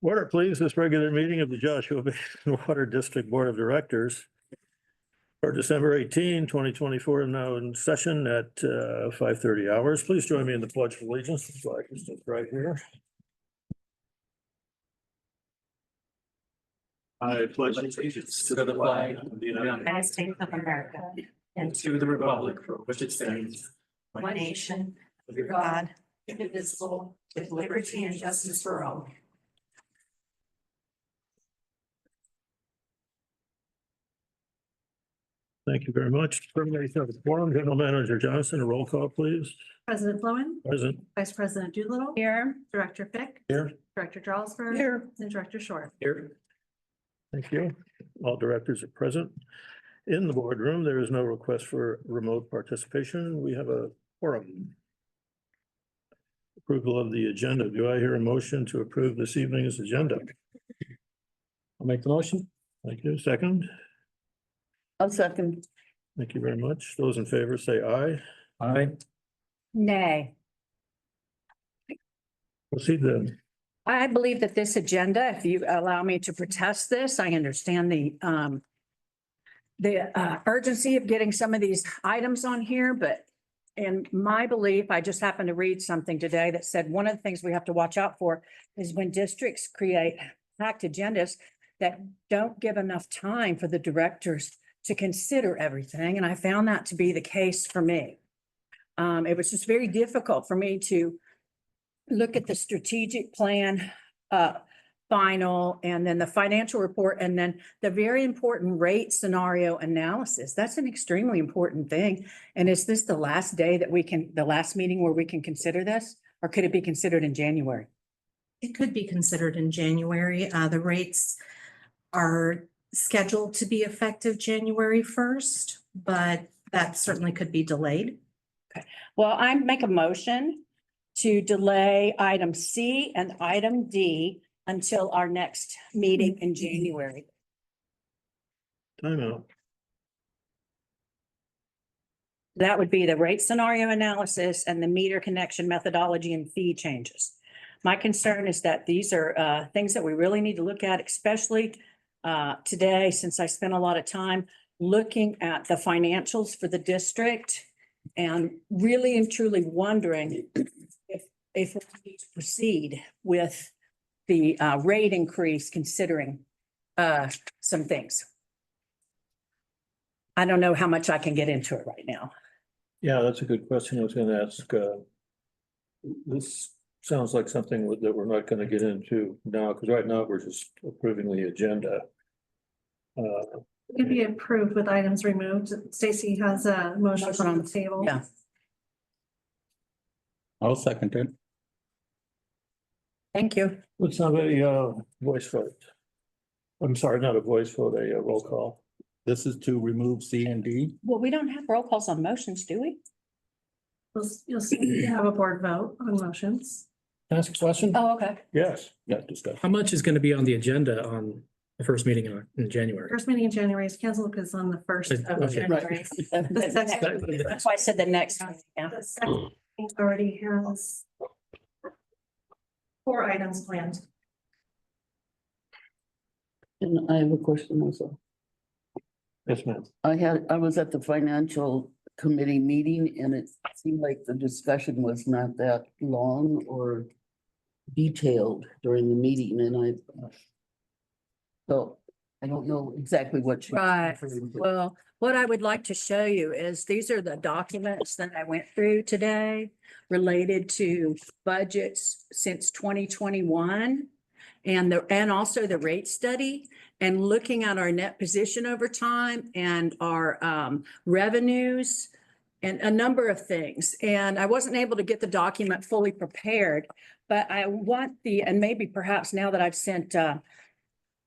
Order, please, this regular meeting of the Joshua Basin Water District Board of Directors for December 18, 2024, now in session at 5:30 hours. Please join me in the Pledge of Allegiance. The flag is just right here. I pledge allegiance to the flag of the United States of America and to the republic for which it stands, one nation, under God, indivisible, with liberty and justice for all. Thank you very much. Termination of the forum. General Manager Johnson, a roll call, please. President Flowin, Present. Vice President Doolittle. Here. Director Fick. Here. Director Jarlsberg. Here. And Director Short. here, Thank you. All directors are present. In the boardroom, there is no request for remote participation. We have a forum. Approval of the agenda. Do I hear a motion to approve this evening's agenda? I'll make the motion. Thank you. Second. I'll second. Thank you very much. Those in favor say aye. Aye. Nay. Proceed then. I believe that this agenda, if you allow me to protest this, I understand the urgency of getting some of these items on here, but in my belief, I just happened to read something today that said one of the things we have to watch out for is when districts create packed agendas that don't give enough time for the directors to consider everything. And I found that to be the case for me. It was just very difficult for me to look at the strategic plan, final, and then the financial report, and then the very important rate scenario analysis. That's an extremely important thing. And is this the last day that the last meeting where we can consider this? Or could it be considered in January? It could be considered in January. The rates are scheduled to be effective January 1st, but that certainly could be delayed. Well, I make a motion to delay item C and item D until our next meeting in January. Time out. That would be the rate scenario analysis and the meter connection methodology and fee changes. My concern is that these are things that we really need to look at, especially today, since I spent a lot of time looking at the financials for the district and really and truly wondering if we need to proceed with the rate increase, considering some things. I don't know how much I can get into it right now. Yeah, that's a good question. I was going to ask. This sounds like something that we're not going to get into now, because right now we're just approving the agenda. It could be approved with items removed. Stacy has a motion on the table. Yeah. I'll second it. Thank you. Let's have a voice vote. I'm sorry, not a voice vote, a roll call. This is to remove C and D. Well, we don't have roll calls on motions, do we? You'll see, you have a board vote on motions. Ask a question? Oh, okay. Yes. Yeah, discussion. How much is going to be on the agenda on the first meeting in January? First meeting in January is canceled because on the 1st of Okay. January. That's why I said the next. Yeah. The second meeting already has 4 items planned. And I have a question also. Yes, ma'am. I was at the financial committee meeting and it seemed like the discussion was not that long or detailed during the meeting and so I don't know exactly what. Right. Well, what I would like to show you is these are the documents that I went through today related to budgets since 2021 and also the rate study and looking at our net position over time and our revenues and a number of things. And I wasn't able to get the document fully prepared, but I want and maybe perhaps now that I've sent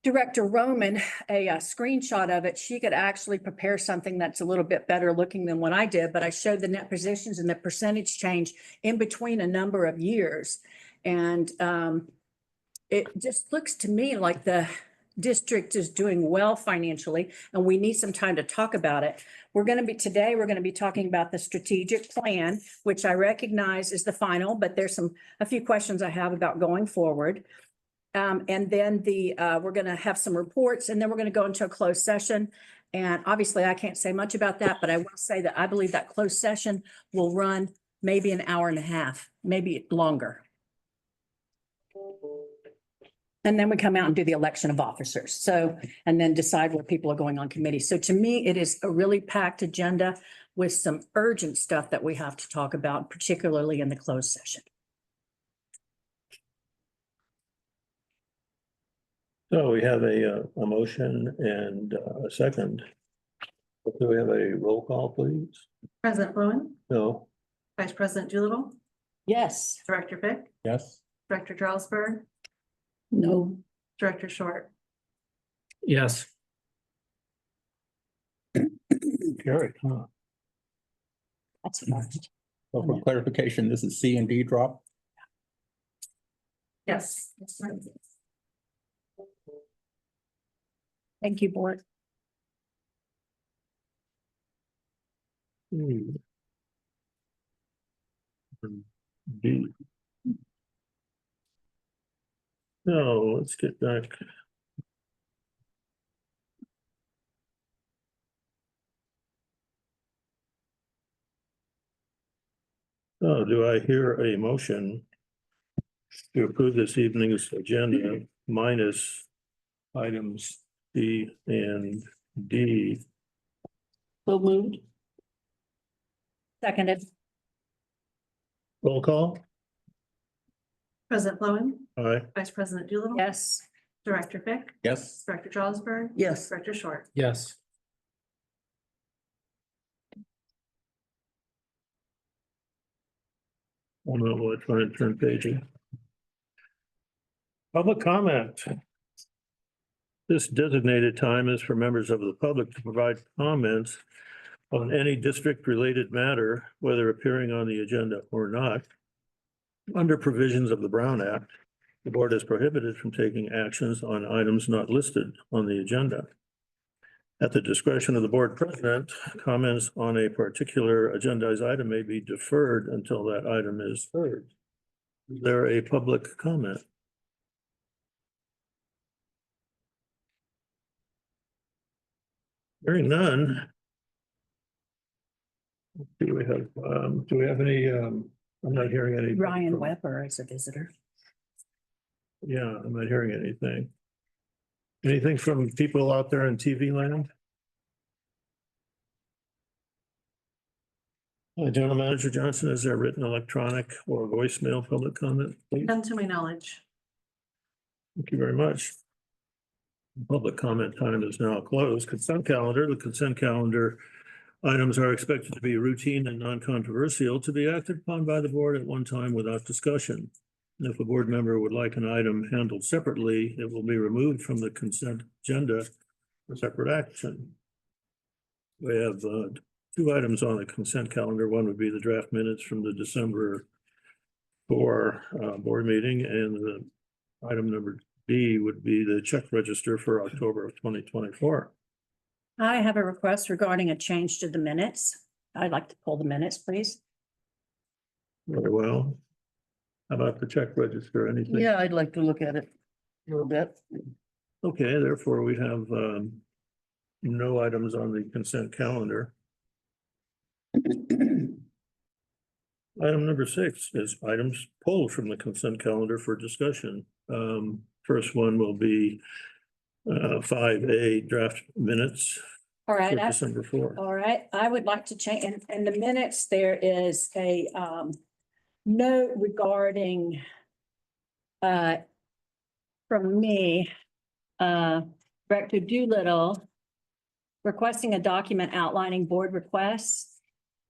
Director Roman a screenshot of it, she could actually prepare something that's a little bit better looking than what I did, but I showed the net positions and the percentage change in between a number of years. And it just looks to me like the district is doing well financially, and we need some time to talk about it. Today, we're going to be talking about the strategic plan, which I recognize is the final, but there's a few questions I have about going forward. And then we're gonna have some reports and then we're gonna go into a closed session. And obviously I can't say much about that, but I will say that I believe that closed session will run maybe an hour and a half, maybe longer. And then we come out and do the election of officers. So, and then decide where people are going on committee. So to me, it is a really packed agenda with some urgent stuff that we have to talk about, particularly in the closed session. So we have a motion and a second. Do we have a roll call, please? President Fluin, No. Vice President Doolittle, Yes. Director Fick, Yes. Director Charlesburg, No, Director Short. Yes. Carried, huh? That's fast. So for clarification, this is C and D drop. Yes. Thank you, board. D. So let's get back. Oh, do I hear a motion to approve this evening's agenda minus items C and D? so moved. Seconded. Roll call? President Fluin, Aye. Vice President Doolittle. Yes. Director Fick, Yes. Director Charlesburg. Yes. Director Short. Yes. Oh no, we'll try and turn pages. Public comment. This designated time is for members of the public to provide comments on any district-related matter, whether appearing on the agenda or not. Under provisions of the Brown Act, the board is prohibited from taking actions on items not listed on the agenda. At the discretion of the board president, comments on a particular agendized item may be deferred until that item is heard. Is there a public comment? Hearing none. Do we have any, I'm not hearing any. Ryan Weber is a visitor. Yeah, I'm not hearing anything. Anything from people out there in TV land? General Manager Johnson, is there written, electronic, or voicemail public comment? Please? None to my knowledge. Thank you very much. Public comment time is now closed. Consent calendar, the consent calendar items are expected to be routine and non-controversial to be acted upon by the board at one time without discussion. If a board member would like an item handled separately, it will be removed from the consent agenda for separate action. We have two items on the consent calendar. One would be the draft minutes from the December 4 board meeting, and the item number D would be the check register for October of 2024. I have a request regarding a change to the minutes. I'd like to pull the minutes, please. Very well. How about the check register? Anything? Yeah, I'd like to look at it a little bit. Okay, therefore we have no items on the consent calendar. Item number 6 is items pulled from the consent calendar for discussion. First one will be 5A draft minutes All for right, December 4. all right. I would like to change, in the minutes, there is a note regarding from me, Director Doolittle, requesting a document outlining board requests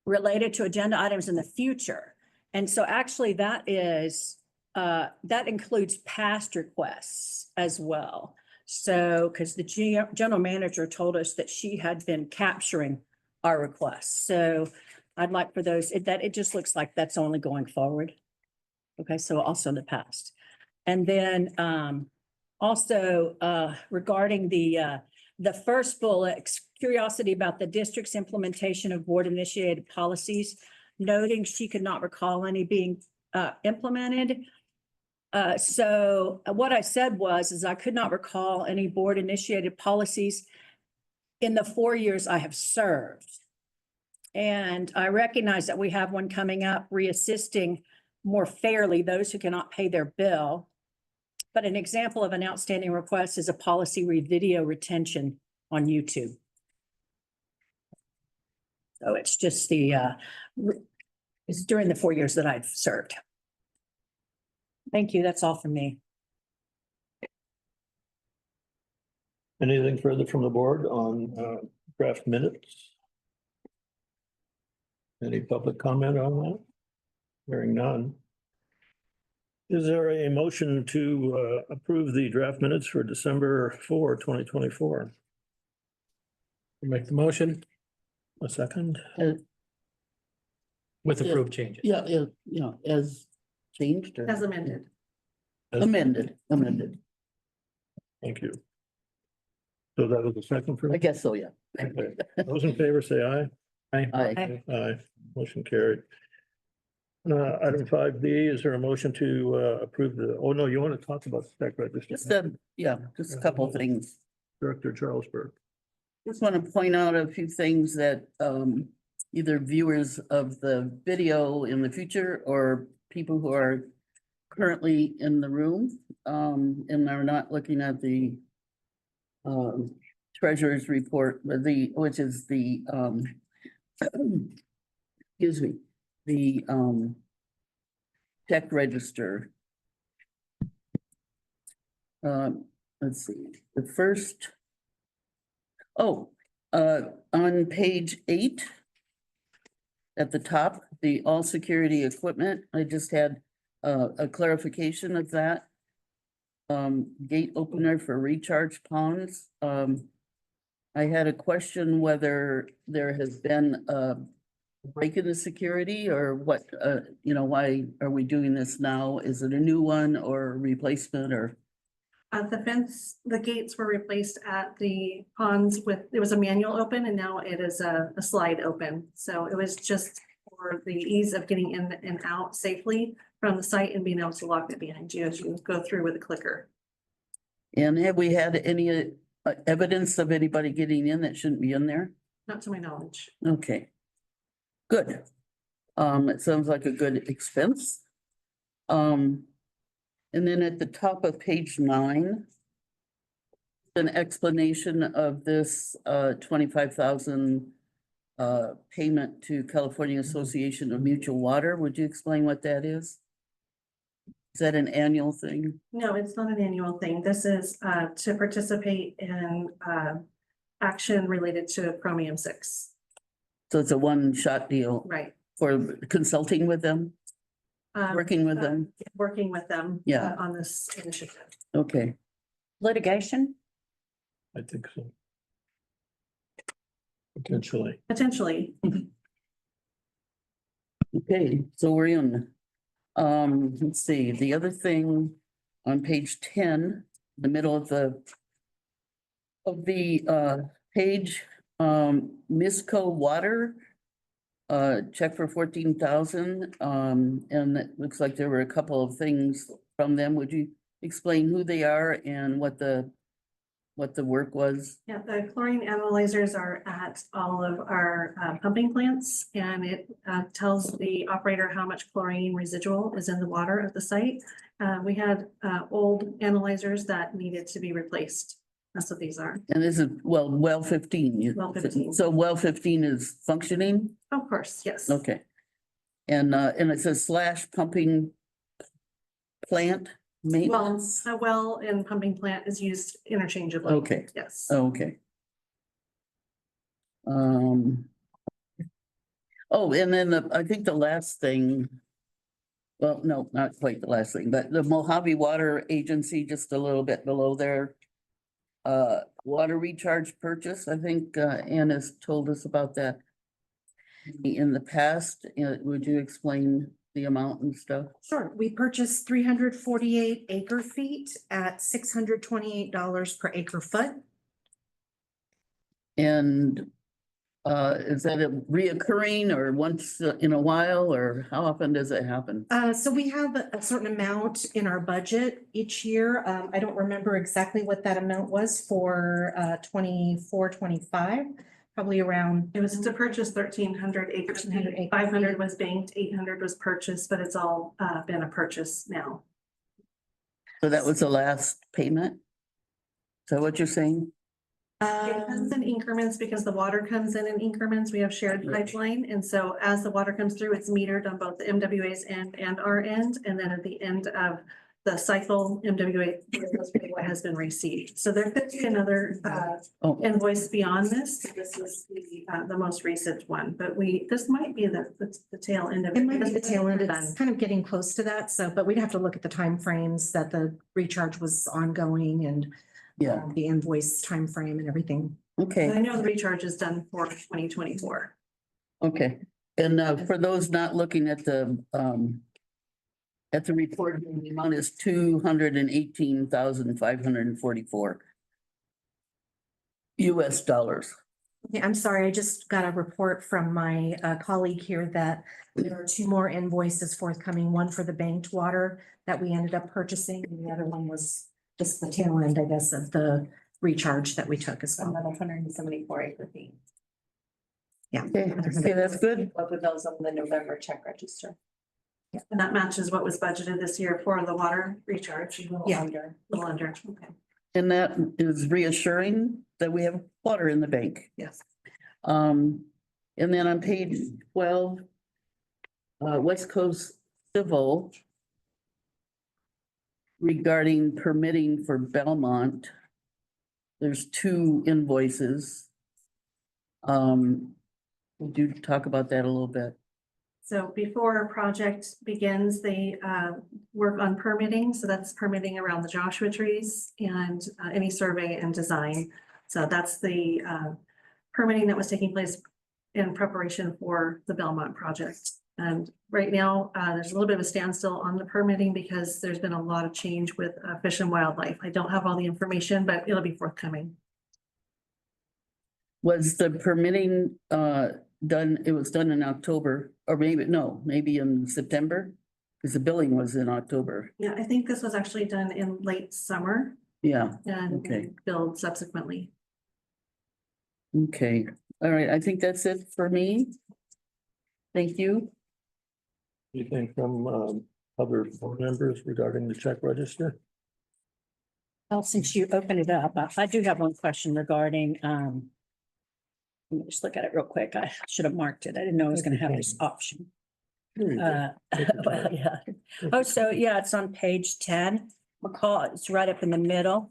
related to agenda items in the future. And so actually that is, that includes past requests as well. So, because the general manager told us that she had been capturing our requests. So I'd like for those, it just looks like that's only going forward. Okay, so also in the past. And then also regarding the first bullet, curiosity about the district's implementation of board initiated policies, noting she could not recall any being implemented. So what I said is I could not recall any board initiated policies in the 4 years I have served. And I recognize that we have one coming up, reassisting more fairly those who cannot pay their bill. But an example of an outstanding request is a policy video retention on YouTube. So it's just it's during the 4 years that I've served. Thank you. That's all from me. Anything further from the board on draft minutes? Any public comment on that? Hearing none. Is there a motion to approve the draft minutes for December 4, 2024? Make the motion A second? with Yeah. approved changes. Yeah, as changed or As amended. amended. Thank you. So that was the second for, I guess so, yeah. okay. Those in favor say aye. Aye. Aye, motion carried. Item 5B, is there a motion to approve oh no, you want to talk about the tech register? Just just a couple of things. Director Charles Burke. Just want to point out a few things that either viewers of the video in the future or people who are currently in the room and are not looking at the treasurer's report, but which is the excuse me, the check register. Let's see, the first. On page 8. At the top, the all security equipment, I just had a clarification of that. Gate opener for recharge ponds. I had a question whether there has been a break in the security or what, why are we doing this now? Is it a new one or a replacement or? The gates were replaced at the ponds it was a manual open and now it is a slide open. So it was just for the ease of getting in and out safely from the site and being able to lock it behind you as you go through with a clicker. And have we had any evidence of anybody getting in that shouldn't be in there? Not to my knowledge. Okay. Good. It sounds like a good expense. And then at the top of page 9, an explanation of this 25,000 payment to California Association of Mutual Water. Would you explain what that is? Is that an annual thing? No, it's not an annual thing. This is to participate in action related to chromium-6. So it's a one-shot deal Right. for consulting with them, working with them? Working with them. Yeah. On this initiative. Okay, Litigation? I think so. Potentially. Potentially. okay, so we're in. Let's see, the other thing on page 10, the middle of the page, Misco Water, check for 14,000. And it looks like there were a couple of things from them. Would you explain who they are and what the work was? Yeah, the chlorine analyzers are at all of our pumping plants, and it tells the operator how much chlorine residual is in the water at the site. We had old analyzers that needed to be replaced. That's what these are. And this is, well 15. Well 15. So well 15 is functioning? Of course, yes. Okay. And it says / pumping plant Well, maintenance? a well and pumping plant is used interchangeably. Okay. Yes. Okay. And then I think the last thing, well, no, not quite the last thing, but the Mojave Water Agency, just a little bit below there. Water recharge purchase, I think Anna's told us about that in the past. Would you explain the amount and stuff? Sure. We purchased 348 acre feet at $628 per acre foot. And Is that a reoccurring or once in a while, or how often does it happen? So we have a certain amount in our budget each year. I don't remember exactly what that amount was for 24, 25, probably around. It was to purchase 1,300 acres. 1,300 acres. 500 was banked, 800 was purchased, but it's all been a purchase now. So that was the last payment? Is that what you're saying? It comes in increments because the water comes in increments. We have shared pipeline. And so as the water comes through, it's metered on both the MWA's end and our end. And then at the end of the cycle, MWA goes pay what has been received. So there could be another Oh, invoice beyond this. This is the most recent one, but this might be the tail end of it. It might be the tail end. It's Done. kind of getting close to that. So, but we'd have to look at the timeframes that the recharge was ongoing and yeah, the invoice timeframe and everything. okay, I know the recharge is done for 2024. okay. And for those not looking at the report, the amount is $218,544 US dollars. Yeah, I'm sorry, I just got a report from my colleague here that there are two more invoices forthcoming, one for the banked water that we ended up purchasing, and the other one was just the tail end, I guess, of the recharge that we took as well. Another 174 acre feet. Yeah. Okay, that's good. Both of those on the November check register. And that matches what was budgeted this year for the water recharge. A little Yeah. under, a little under. Okay. And that is reassuring that we have water in the bank. Yes. And then on page 12, West Coast Civil regarding permitting for Belmont, there's two invoices. Would you talk about that a little bit? So before a project begins, they work on permitting. So that's permitting around the Joshua trees and any survey and design. So that's the permitting that was taking place in preparation for the Belmont project. And right now, there's a little bit of a standstill on the permitting because there's been a lot of change with Fish and Wildlife. I don't have all the information, but it'll be forthcoming. Was the permitting done, it was done in October, or maybe in September? Because the billing was in October. Yeah, I think this was actually done in late summer Yeah, and Okay. billed subsequently. okay. All right, I think that's it for me. Thank you. Anything from other board members regarding the check register? Well, since you opened it up, I do have one question regarding, let me just look at it real quick. I should have marked it. I didn't know I was gonna have this option. Here you go. Well, yeah. Oh, so yeah, it's on page 10. McCall, it's right up in the middle.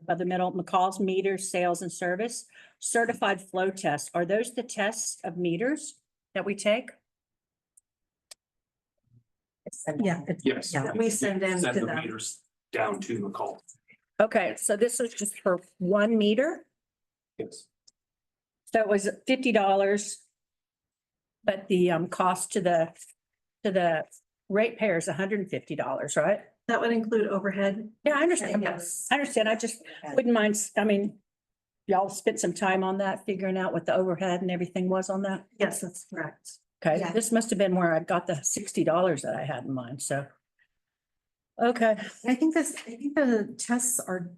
By the middle, McCall's meters, sales and service, certified flow tests. Are those the tests of meters that we take? Yeah. Yes. Yeah. We send in Send to the them. meters down to McCall. Okay, so this is just for 1 meter? Yes. So it was $50. But the cost to the ratepayer is $150, right? That would include overhead. Yeah, I understand. Yes. I understand. I just wouldn't mind, I mean, y'all spent some time on that, figuring out what the overhead and everything was on that. Yes, that's correct. Okay, Yeah. this must have been where I got the $60 that I had in mind, so. Okay, I think the tests are,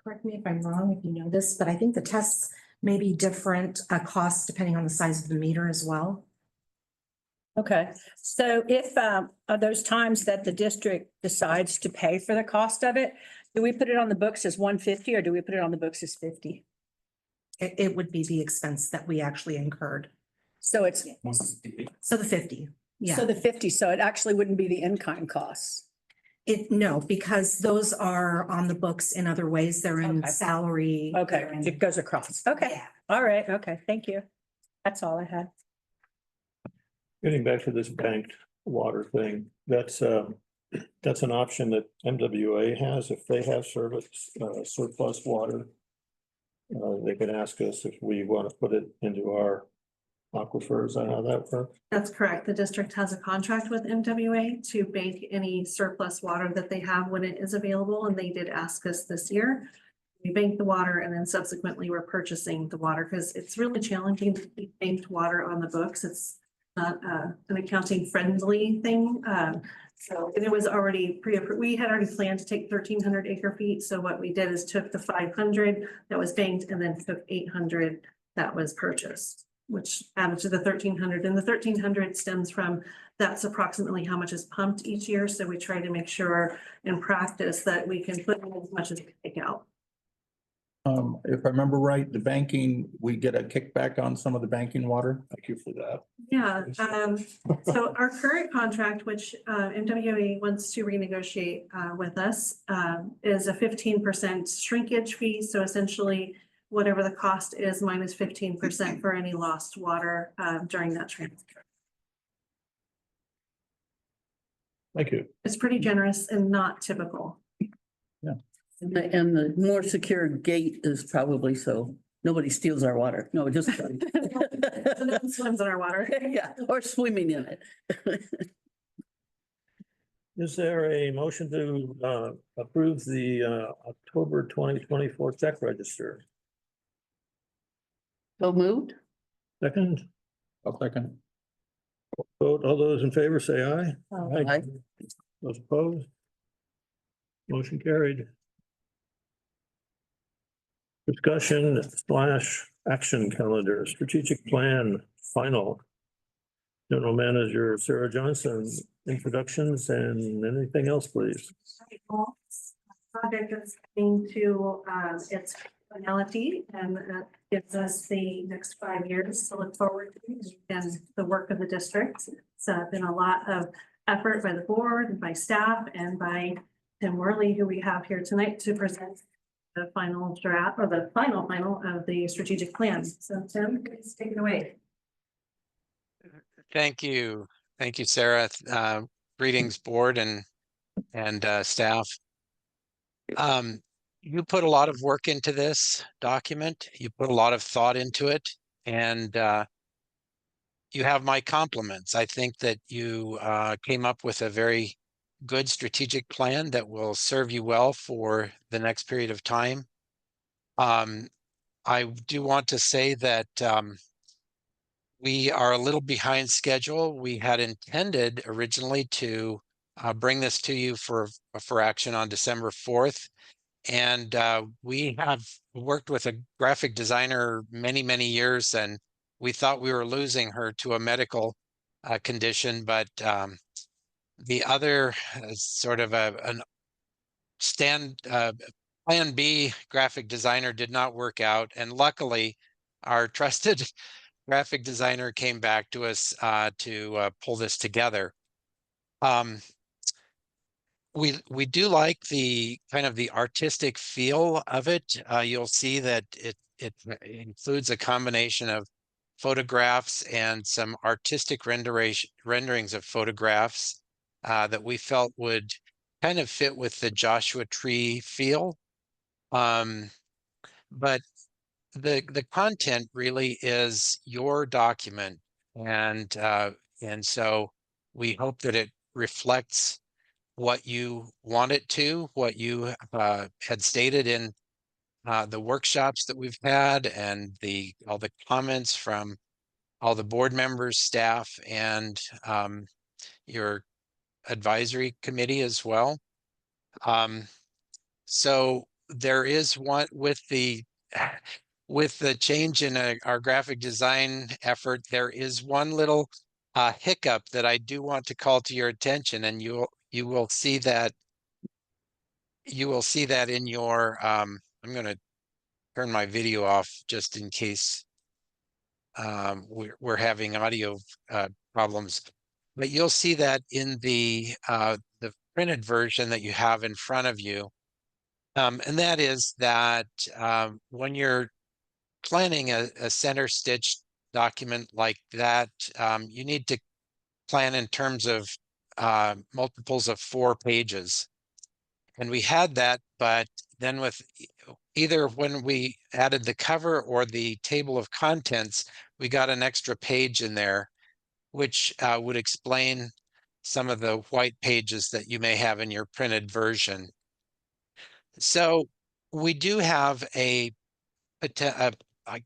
correct me if I'm wrong, if you know this, but I think the tests may be different costs depending on the size of the meter as well. okay. So if, are those times that the district decides to pay for the cost of it, do we put it on the books as 150 or do we put it on the books as 50? It would be the expense that we actually incurred. So it's, So the 50, so yeah. the 50, so it actually wouldn't be the in-kind costs. No, because those are on the books in other ways. They're in Okay. salary. Okay, they're in- it goes across. Okay, Yeah. all right, okay, thank you. That's all I had. Getting back to this banked water thing, that's an option that MWA has if they have surplus water. They can ask us if we want to put it into our aquifers. Is that how that works? That's correct. The district has a contract with MWA to bank any surplus water that they have when it is available, and they did ask us this year. We bank the water and then subsequently we're purchasing the water because it's really challenging to keep banked water on the books. It's not an accounting friendly thing. So it was already pre-approved. We had already planned to take 1,300 acre feet. So what we did is took the 500 that was banked and then took 800 that was purchased, which added to the 1,300. And the 1,300 stems from that's approximately how much is pumped each year. So we try to make sure in practice that we can put in as much as we take out. If I remember right, the banking, we get a kickback on some of the banking water. Thank you for that. Yeah, so our current contract, which MWA wants to renegotiate with us, is a 15% shrinkage fee. So essentially, whatever the cost is minus 15% for any lost water during that transfer. Thank you. It's pretty generous and not typical. And the more secure gate is probably so nobody steals our water. No, just. So no one swims in our water. Yeah, or swimming in it. Is there a motion to approve the October 2024 check register? So moved? Second, I'll second. vote, all those in favor say aye. Aye. Those opposed? Motion carried. Discussion / action calendar, strategic plan, final. General Manager Sarah Johnson, introductions and anything else, please. Project is coming to its finality and gives us the next 5 years to look forward to and the work of the district. It's been a lot of effort by the board and by staff and by Tim Worley, who we have here tonight to present the final draft or the final of the strategic plan. So Tim, please take it away. Thank you. Thank you, Sarah. Greetings, board and staff. You put a lot of work into this document. You put a lot of thought into it, and you have my compliments. I think that you came up with a very good strategic plan that will serve you well for the next period of time. I do want to say that we are a little behind schedule. We had intended originally to bring this to you for action on December 4th. And we have worked with a graphic designer many years, and we thought we were losing her to a medical condition, but the other sort of an plan B graphic designer did not work out. And luckily, our trusted graphic designer came back to us to pull this together. We do like the kind of the artistic feel of it. You'll see that it includes a combination of photographs and some artistic renderings of photographs that we felt would kind of fit with the Joshua Tree feel. But the content really is your document, and so we hope that it reflects what you want it to, what you had stated in the workshops that we've had, and all the comments from all the board members, staff, and your advisory committee as well. So there is one with the change in our graphic design effort. There is one little hiccup that I do want to call to your attention, and you will see that in your I'm going to turn my video off just in case we're having audio problems, but you'll see that in the printed version that you have in front of you, and that is that when you're planning a center stitch document like that, you need to plan in terms of multiples of 4 pages. And we had that, but then with either when we added the cover or the table of contents, we got an extra page in there, which would explain some of the white pages that you may have in your printed version. So we do have a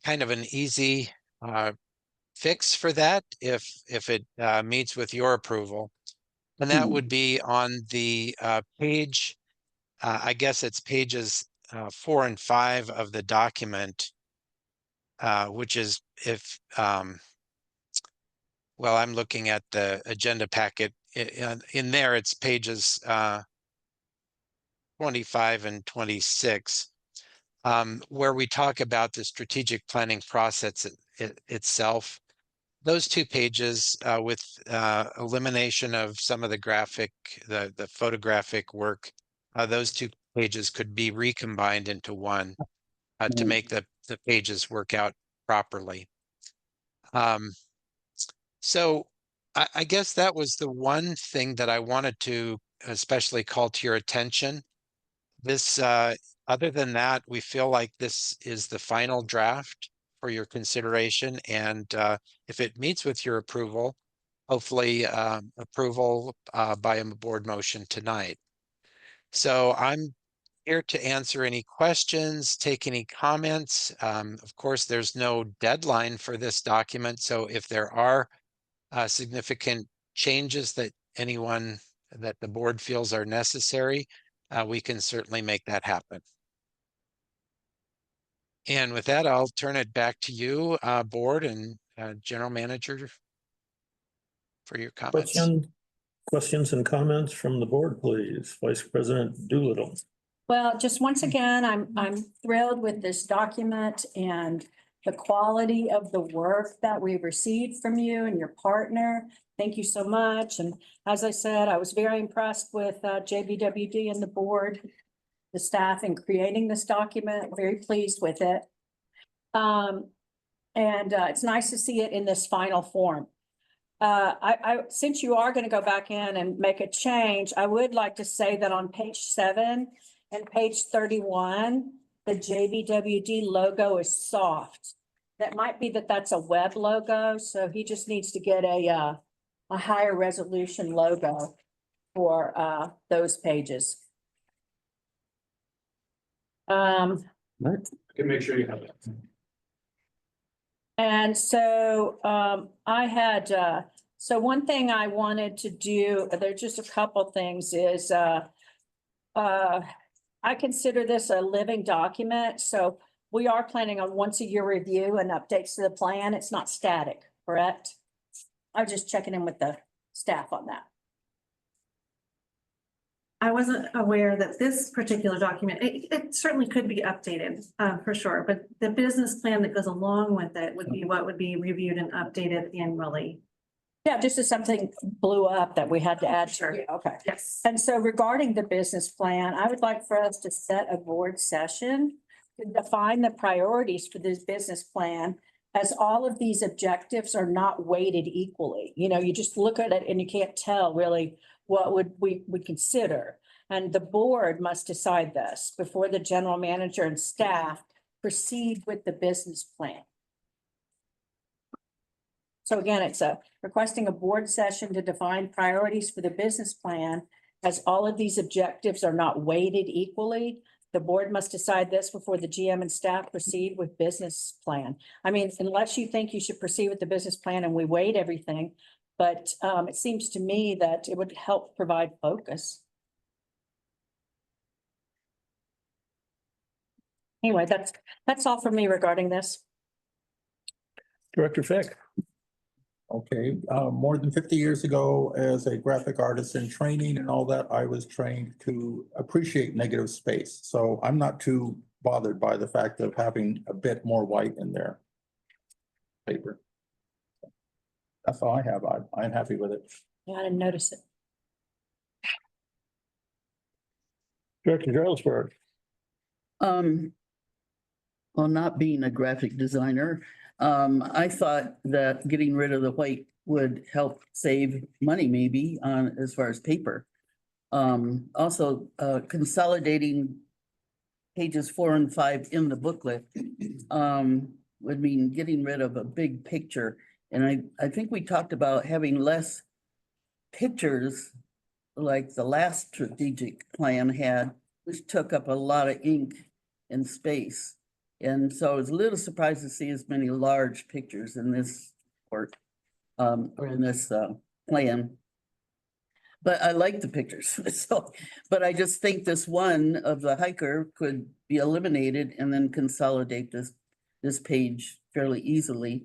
kind of an easy fix for that if it meets with your approval. And that would be on the page, I guess it's pages 4 and 5 of the document, which is well, I'm looking at the agenda packet. In there, it's pages 25 and 26, where we talk about the strategic planning process itself. Those 2 pages with elimination of some of the the photographic work, those 2 pages could be recombined into one to make the pages work out properly. So I guess that was the one thing that I wanted to especially call to your attention. This, other than that, we feel like this is the final draft for your consideration. And if it meets with your approval, hopefully approval by a board motion tonight. So I'm here to answer any questions, take any comments. Of course, there's no deadline for this document. So if there are significant changes that the board feels are necessary, we can certainly make that happen. And with that, I'll turn it back to you, board and general manager, for your comments. Questions and comments from the board, please. Vice President Doolittle. Well, just once again, I'm thrilled with this document and the quality of the work that we received from you and your partner. Thank you so much. And as I said, I was very impressed with JBWD and the board, the staff in creating this document, very pleased with it. It's nice to see it in this final form. Since you are going to go back in and make a change, I would like to say that on page 7 and page 31, the JBWD logo is soft. That might be that's a web logo, so he just needs to get a higher resolution logo for those pages. I can make sure you have it. And so I had, so one thing I wanted to do, there's just a couple things is I consider this a living document. So we are planning on once a year review and updates to the plan. It's not static, correct? I'm just checking in with the staff on that. I wasn't aware that this particular document, it certainly could be updated for sure, but the business plan that goes along with it would be what would be reviewed and updated annually. Yeah, just as something blew up that we had to add. Sure. Okay. Yes. And so regarding the business plan, I would like for us to set a board session to define the priorities for this business plan, as all of these objectives are not weighted equally. You know, you just look at it and you can't tell really what would we consider. And the board must decide this before the general manager and staff proceed with the business plan. So again, it's requesting a board session to define priorities for the business plan, as all of these objectives are not weighted equally. The board must decide this before the GM and staff proceed with business plan. I mean, unless you think you should proceed with the business plan and we weight everything, but it seems to me that it would help provide focus. Anyway, that's all for me regarding this. Director Fick. Okay, more than 50 years ago, as a graphic artist in training and all that, I was trained to appreciate negative space. So I'm not too bothered by the fact of having a bit more white in there. Paper. That's all I have. I'm happy with it. Yeah, I didn't notice it. Director Jarlsberg. Well, not being a graphic designer, I thought that getting rid of the white would help save money maybe on as far as paper. Also, consolidating pages 4 and 5 in the booklet would mean getting rid of a big picture. And I think we talked about having less pictures like the last strategic plan had, which took up a lot of ink and space. And so I was a little surprised to see as many large pictures in this report, or in this, plan. But I like the pictures, so, but I just think this one of the hiker could be eliminated and then consolidate this page fairly easily.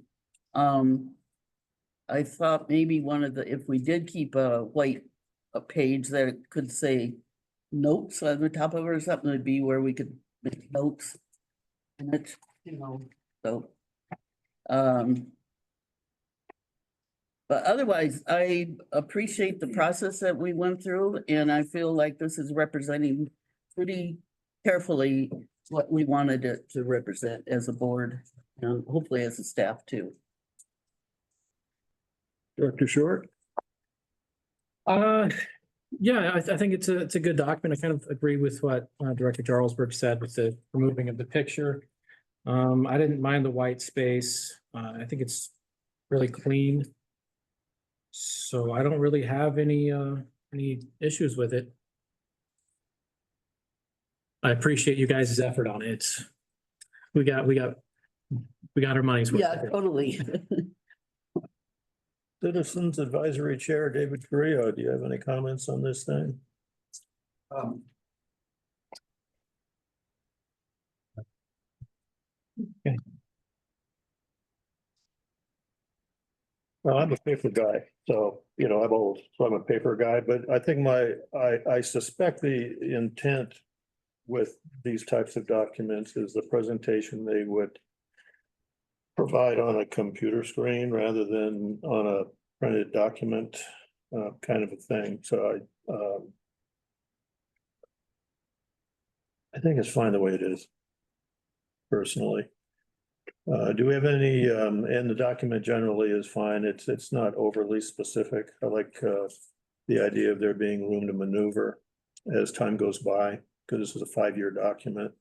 I thought maybe one of the, if we did keep a white, a page that it could say notes on the top of it or something, it'd be where we could make notes. And it's, so. But otherwise, I appreciate the process that we went through, and I feel like this is representing pretty carefully what we wanted it to represent as a board, and hopefully as a staff too. Director Short? Yeah, I think it's a good document. I kind of agree with what Director Jarlsberg said with the removing of the picture. I didn't mind the white space. I think it's really clean. So I don't really have any issues with it. I appreciate you guys' effort on it. We got our money's worth. Yeah, totally. Citizens Advisory Chair David Carrillo, do you have any comments on this thing? Okay. Well, I'm a paper guy, so, I'm old, so I'm a paper guy, but I think I suspect the intent with these types of documents is the presentation they would provide on a computer screen rather than on a printed document, kind of a thing. So I think it's fine the way it is, personally. Do we have any, and the document generally is fine. It's not overly specific. I like the idea of there being room to maneuver as time goes by, because this is a 5-year document.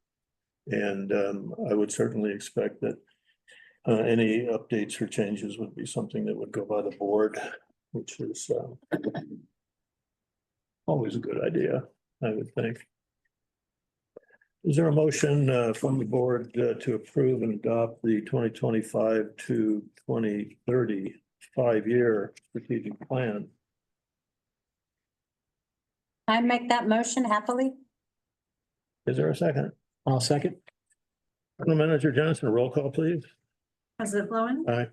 And I would certainly expect that any updates or changes would be something that would go by the board, which is always a good idea, I would think. Is there a motion from the board to approve and adopt the 2025 to 2030 5-year strategic plan? I make that motion happily. Is there a second? I'll second. Manager Johnson, roll call, please. President Lowen, Aye.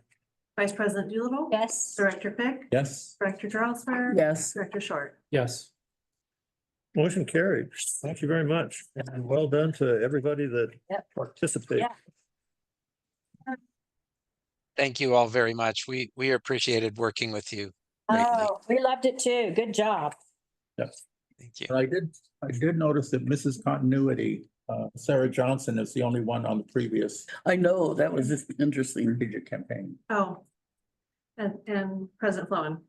Vice President Doolittle. Yes. Director Pick. Yes. Director Jarlsberg. Yes. Director Short. Yes. Motion carried. Thank you very much. And well done to everybody that Yep. participated. Yeah. Thank you all very much. We appreciated working with you. greatly. Oh, we loved it too. Good job. Yes. Thank you. I did notice that Mrs. Continuity, Sarah Johnson is the only one on the previous I know, that was just interesting. strategic campaign. Oh. And President Lowen.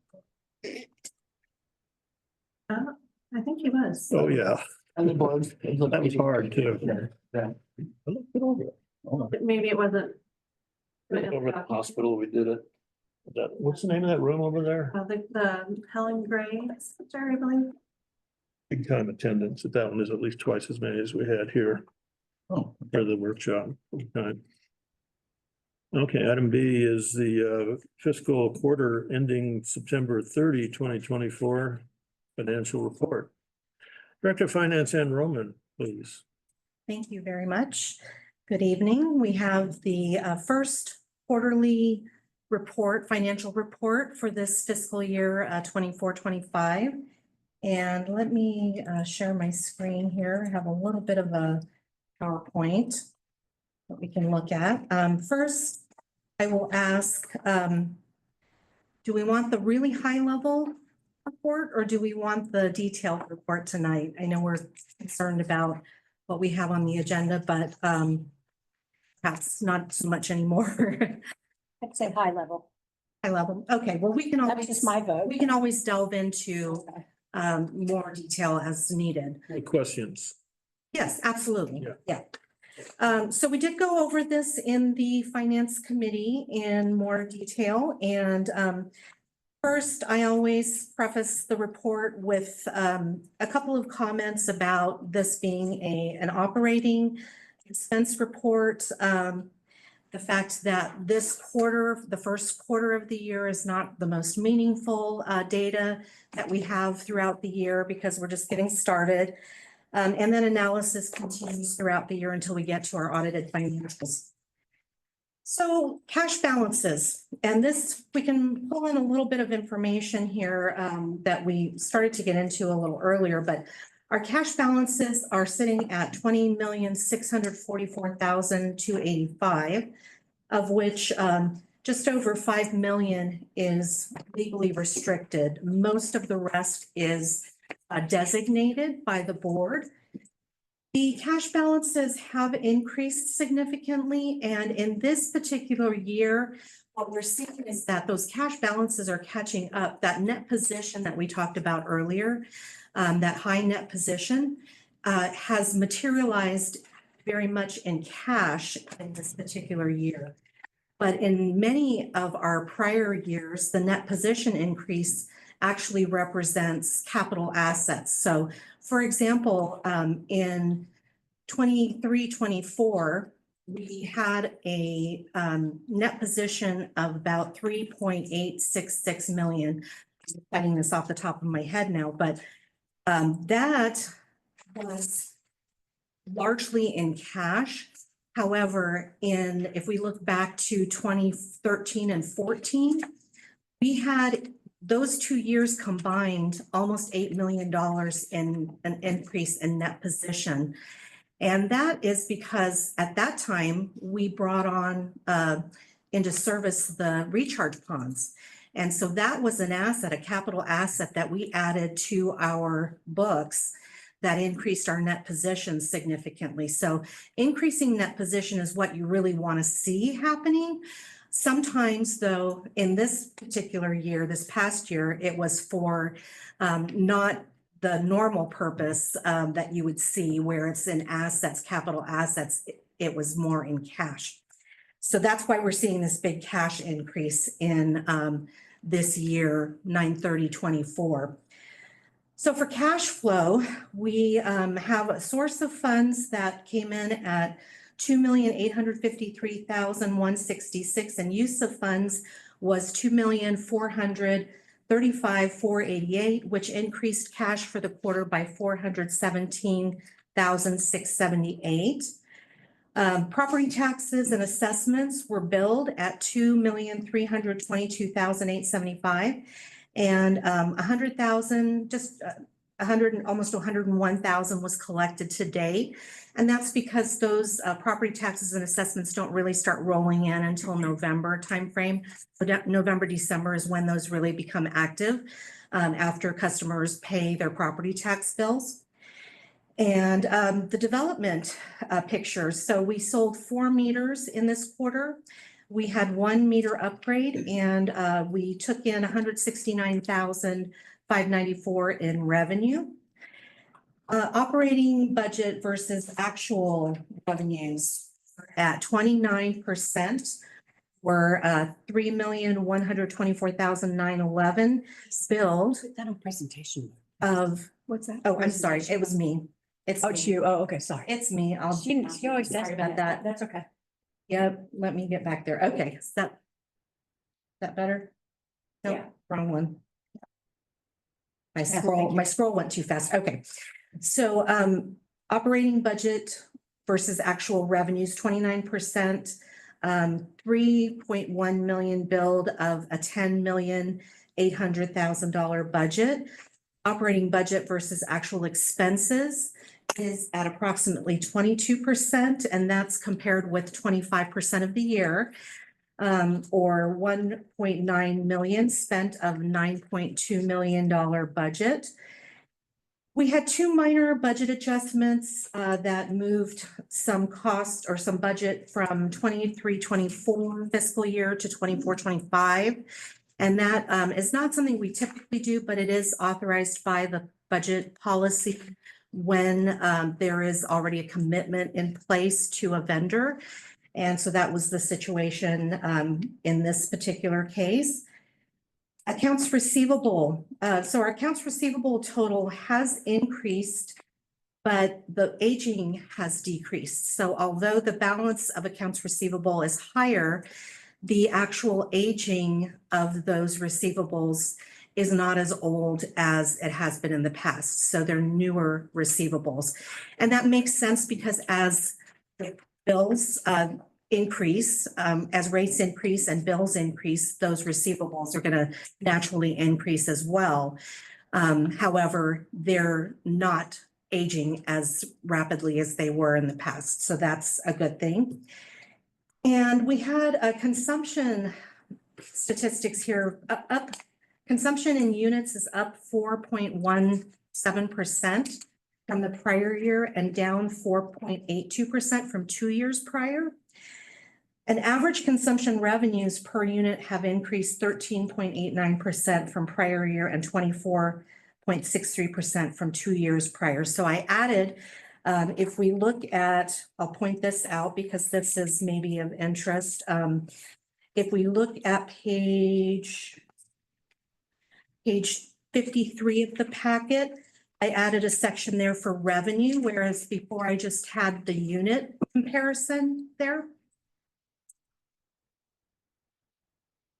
I think he was. Oh, yeah. On the board. That was hard too. Yeah. I looked it over. Oh, Maybe it wasn't. Over at the hospital, we did it. What's the name of that room over there? The Helen Gray, I believe. Big time attendance at that one is at least twice as many as we had here oh, for the workshop. Time. Okay, item B is the fiscal quarter ending September 30, 2024 financial report. Director of Finance Ann Roman, please. Thank you very much. Good evening. We have the first quarterly report, financial report for this fiscal year 24-25. And let me share my screen here. I have a little bit of a PowerPoint that we can look at. First, I will ask, do we want the really high level report or do we want the detailed report tonight? I know we're concerned about what we have on the agenda, but perhaps not so much anymore. I'd say high level. High level. Okay, well, we can That's always, just my vote. we can always delve into more detail as needed. Any questions? Yes, absolutely. Yeah. Yeah. So we did go over this in the finance committee in more detail. And first, I always preface the report with a couple of comments about this being an operating expense report, the fact that this quarter, the first quarter of the year is not the most meaningful data that we have throughout the year because we're just getting started. And then analysis continues throughout the year until we get to our audited financials. So cash balances, and this, we can pull in a little bit of information here that we started to get into a little earlier, but our cash balances are sitting at 20,644,285, of which just over 5 million is legally restricted. Most of the rest is designated by the board. The cash balances have increased significantly, and in this particular year, what we're seeing is that those cash balances are catching up. That net position that we talked about earlier, that high net position, has materialized very much in cash in this particular year. But in many of our prior years, the net position increase actually represents capital assets. So for example, in 23-24, we had a net position of about 3.866 million. I'm getting this off the top of my head now, but that was largely in cash. However, if we look back to 2013 and 14, we had those 2 years combined almost $8 million in an increase in net position. And that is because at that time, we brought on into service the recharge ponds. And so that was an asset, a capital asset that we added to our books that increased our net position significantly. So increasing net position is what you really want to see happening. Sometimes though, in this particular year, this past year, it was for not the normal purpose that you would see where it's in assets, capital assets, it was more in cash. So that's why we're seeing this big cash increase in this year, 9/30/24. So for cash flow, we have a source of funds that came in at 2,853,166, and use of funds was 2,435,488, which increased cash for the quarter by 417,678. Property taxes and assessments were billed at 2,322,875. And 100,000, just 100, almost 101,000 was collected to date. And that's because those property taxes and assessments don't really start rolling in until November timeframe. But November, December is when those really become active after customers pay their property tax bills. And the development pictures. So we sold 4 meters in this quarter. We had 1 meter upgrade, and we took in 169,594 in revenue. Operating budget versus actual revenues at 29% were 3,124,911 billed. Put that on presentation. Of, What's that? oh, I'm sorry, it was me. It's Oh, it's me. you. Oh, okay, sorry. It's me. She always does Sorry about that. That's okay. Yep, let me get back there. Okay, is that better? Nope, Yeah. wrong one. My Yeah, scroll, thank you. my scroll went too fast. Okay. So operating budget versus actual revenues, 29%, 3.1 million billed of a $10,800,000 budget. Operating budget versus actual expenses is at approximately 22%, and that's compared with 25% of the year, or 1.9 million spent of $9.2 million budget. We had 2 minor budget adjustments that moved some cost or some budget from 23-24 fiscal year to 24-25. And that is not something we typically do, but it is authorized by the budget policy when there is already a commitment in place to a vendor. And so that was the situation in this particular case. Accounts receivable. So our accounts receivable total has increased but the aging has decreased. So although the balance of accounts receivable is higher, the actual aging of those receivables is not as old as it has been in the past. So they're newer receivables. And that makes sense because as the bills increase, as rates increase and bills increase, those receivables are going to naturally increase as well. However, they're not aging as rapidly as they were in the past. So that's a good thing. And we had a consumption statistics here up. Consumption in units is up 4.17% from the prior year and down 4.82% from 2 years prior. And average consumption revenues per unit have increased 13.89% from prior year and 24.63% from 2 years prior. So I added, if we look at, I'll point this out because this is maybe of interest. If we look at page 53 of the packet, I added a section there for revenue, whereas before I just had the unit comparison there.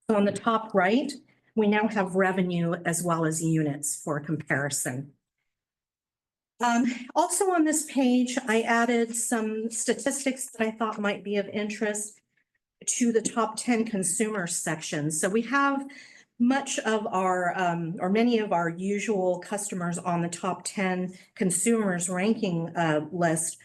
So on the top right, we now have revenue as well as units for comparison. Also on this page, I added some statistics that I thought might be of interest to the top 10 consumer sections. So we have much of our, or many of our usual customers on the top 10 consumers ranking list.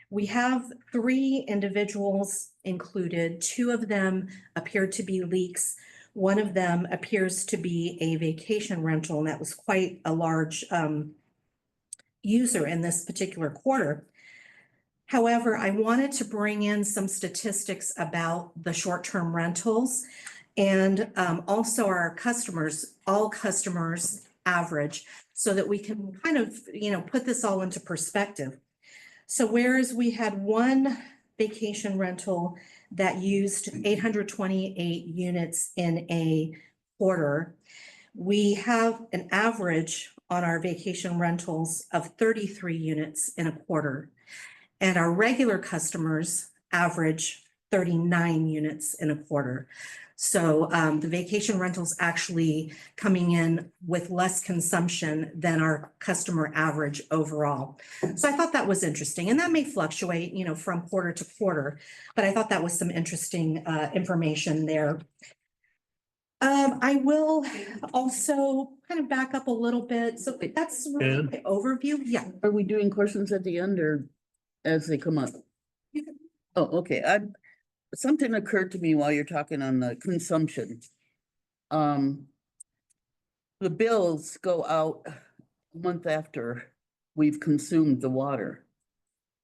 We have 3 individuals included. 2 of them appeared to be leaks. One of them appears to be a vacation rental, and that was quite a large user in this particular quarter. However, I wanted to bring in some statistics about the short-term rentals and also our customers, all customers average, so that we can kind of, put this all into perspective. So whereas we had one vacation rental that used 828 units in a quarter, we have an average on our vacation rentals of 33 units in a quarter. And our regular customers average 39 units in a quarter. So the vacation rentals actually coming in with less consumption than our customer average overall. So I thought that was interesting, and that may fluctuate, from quarter to quarter, but I thought that was some interesting information there. I will also kind of back up a little bit. So that's really my overview. Yeah. Are we doing questions at the end or as they come up? Oh, okay. Something occurred to me while you're talking on the consumption. The bills go out a month after we've consumed the water.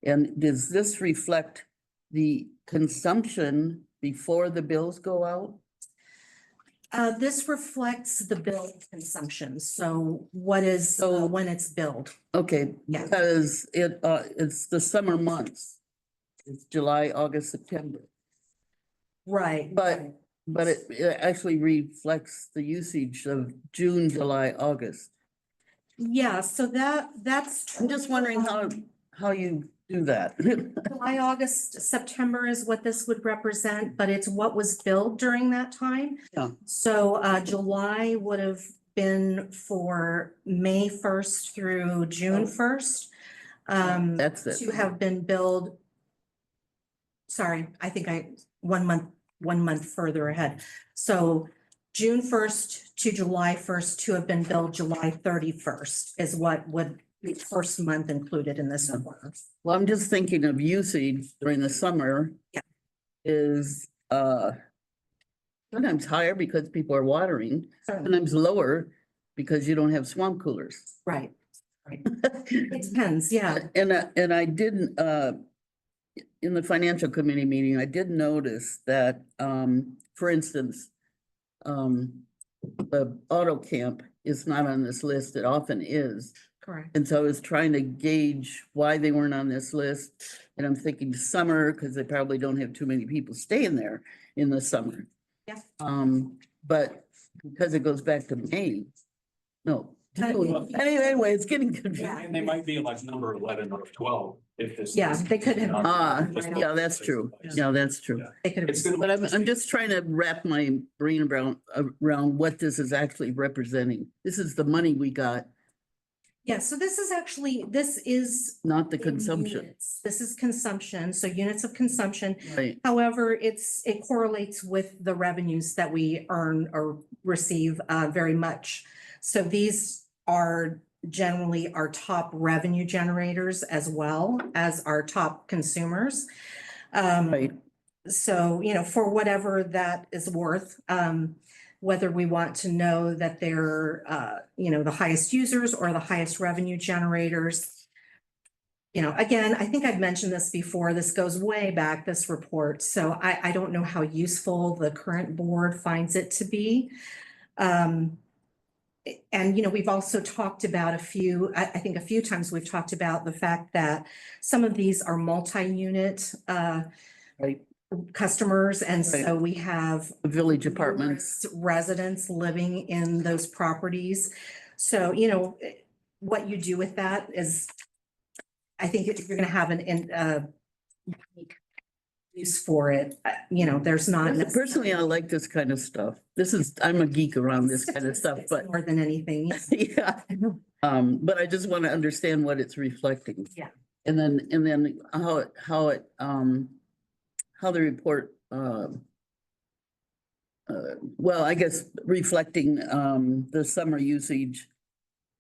And does this reflect the consumption before the bills go out? This reflects the bill consumption. So what is, when it's billed. Okay, Yeah. because it's the summer months. It's July, August, September. Right. But it actually reflects the usage of June, July, August. Yeah, so that's. I'm just wondering how you do that. July, August, September is what this would represent, but it's what was billed during that time. Yeah. So July would have been for May 1st through June 1st. That's it. To have been billed. Sorry, I think one month further ahead. So June 1st to July 1st to have been billed July 31st is what would be first month included in this quarter. Well, I'm just thinking of usage during the summer. Yeah. Is sometimes higher because people are watering, sometimes lower because you don't have swamp coolers. Right. It depends, yeah. And I didn't, in the financial committee meeting, I did notice that, for instance, the auto camp is not on this list. It often is. Correct. And so I was trying to gauge why they weren't on this list. And I'm thinking summer, because they probably don't have too many people staying there in the summer. Yeah. But because it goes back to May, no, Anyway, it's getting confusing. And they might be like number 11 or 12 if this. Yeah, they could have. Yeah, that's true. Yeah, that's true. They could have. It's gonna. But I'm just trying to wrap my brain around what this is actually representing. This is the money we got, Yeah, so this is not the in consumption, units. This is consumption, so units of consumption. right? However, it correlates with the revenues that we earn or receive very much. So these are generally our top revenue generators as well as our top consumers. Right. So, for whatever that is worth, whether we want to know that they're, the highest users or the highest revenue generators. Again, I think I've mentioned this before. This goes way back, this report. So I don't know how useful the current board finds it to be. And, we've also talked about I think a few times we've talked about the fact that some of these are multi-unit Right. customers. And so Right. we have Village apartments. residents living in those properties. So, what you do with that is, I think if you're going to have unique use for it, there's not. Personally, I like this kind of stuff. I'm a geek around this kind of stuff, It's but more than anything. yeah. But I just want to understand what it's reflecting. Yeah. And then how the report, well, I guess reflecting, the summer usage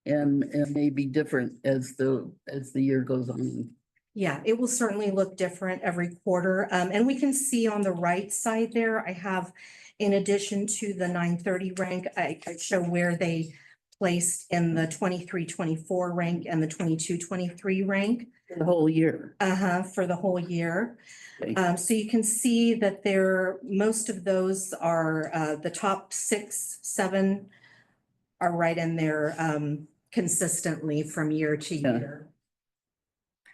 and may be different as the year goes on. Yeah, it will certainly look different every quarter. And we can see on the right side there, I have, in addition to the 930 rank, I show where they placed in the 23-24 rank and the 22-23 rank. The whole year. For the whole year. Okay. So you can see that most of those are, the top 6, 7 are right in there, consistently from year to Yeah. year.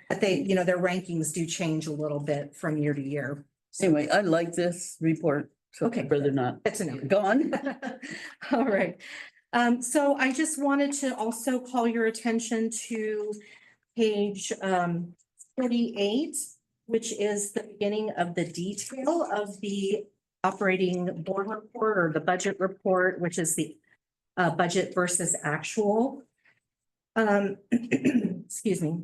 But their rankings do change a little bit from year to year. Anyway, I like this report. So Okay. I'd rather not. That's enough. Go on. All right. So I just wanted to also call your attention to page 38, which is the beginning of the detail of the operating board report or the budget report, which is the budget versus actual. Excuse me.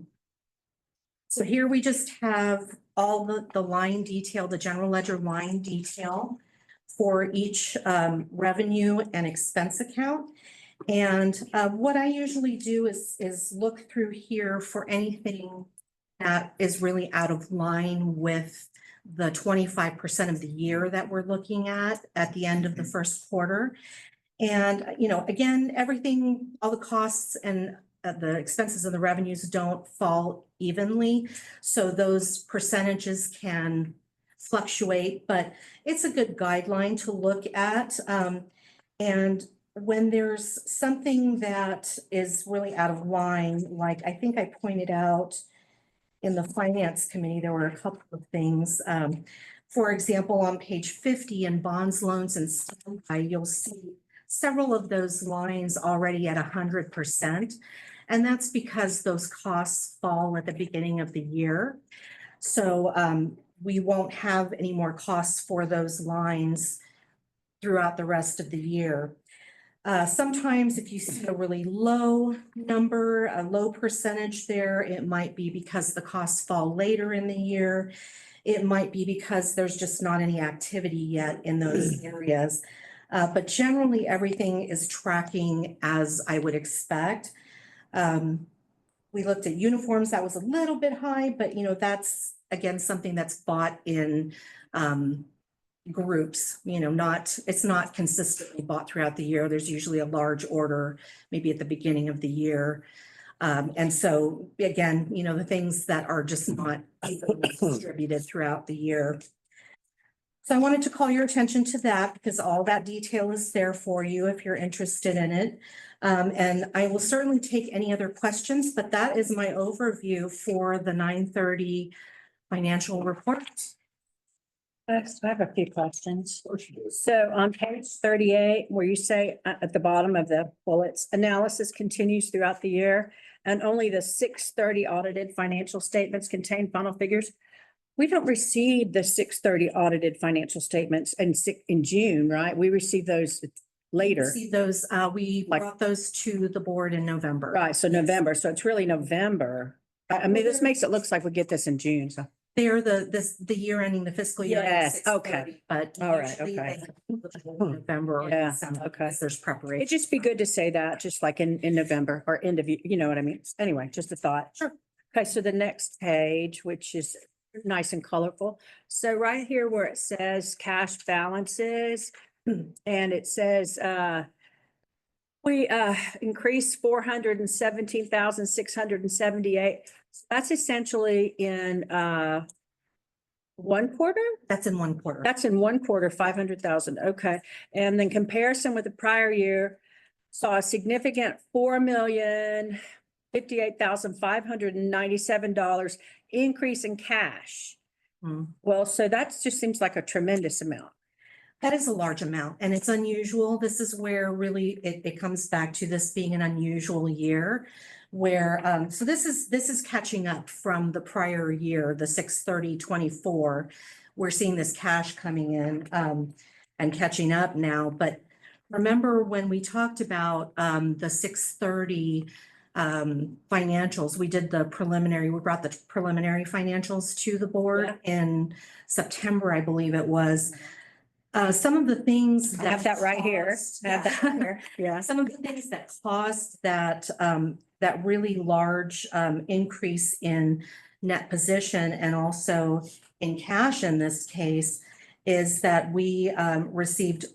So here we just have all the line detail, the general ledger line detail for each revenue and expense account. And what I usually do is look through here for anything that is really out of line with the 25% of the year that we're looking at the end of the first quarter. And, again, everything, all the costs and the expenses and the revenues don't fall evenly. So those percentages can fluctuate, but it's a good guideline to look at. And when there's something that is really out of line, like I think I pointed out in the finance committee, there were a couple of things. For example, on page 50 in bonds, loans, and standby, you'll see several of those lines already at 100%. And that's because those costs fall at the beginning of the year. So we won't have any more costs for those lines throughout the rest of the year. Sometimes if you see a really low number, a low percentage there, it might be because the costs fall later in the year. It might be because there's just not any activity yet in those areas. But generally, everything is tracking as I would expect. We looked at uniforms, that was a little bit high, but that's again, something that's bought in groups, it's not consistently bought throughout the year. There's usually a large order, maybe at the beginning of the year. And so again, the things that are just not evenly distributed throughout the year. So I wanted to call your attention to that because all that detail is there for you if you're interested in it. And I will certainly take any other questions, but that is my overview for the 930 financial report. I have a few questions. So on page 38, where you say at the bottom of the bullets, analysis continues throughout the year and only the 6/30 audited financial statements contain final figures. We don't receive the 6/30 audited financial statements in June, right? We receive those later. See those, we Like- brought those to the board in November. Right, so November, so it's really November. I mean, this makes it looks like we get this in June, so. They're the year ending the fiscal year. Yes, okay. But. All right, usually okay. they- November or Yeah, December, okay. because there's preparation. It'd just be good to say that, just like in November or end of, you know what I mean? Anyway, just a thought. Sure. Okay, so the next page, which is nice and colorful. So right here where it says cash balances, and it says, we increased 417,678. That's essentially in one quarter? That's in one quarter. That's in one quarter, 500,000. Okay. And then comparison with the prior year saw a significant $4,058,597 increase in cash. Hmm. Well, so that just seems like a tremendous amount. That is a large amount and it's unusual. This is where really it comes back to this being an unusual year. Where, so this is catching up from the prior year, the 6/30/24. We're seeing this cash coming in, and catching up now, but remember when we talked about, the 6/30 financials, we brought the preliminary financials to the board in September, I believe it was. Some of the things. I have that right here. caused- I have that right here. Yeah. Some of the things that caused that really large increase in net position and also in cash in this case is that we received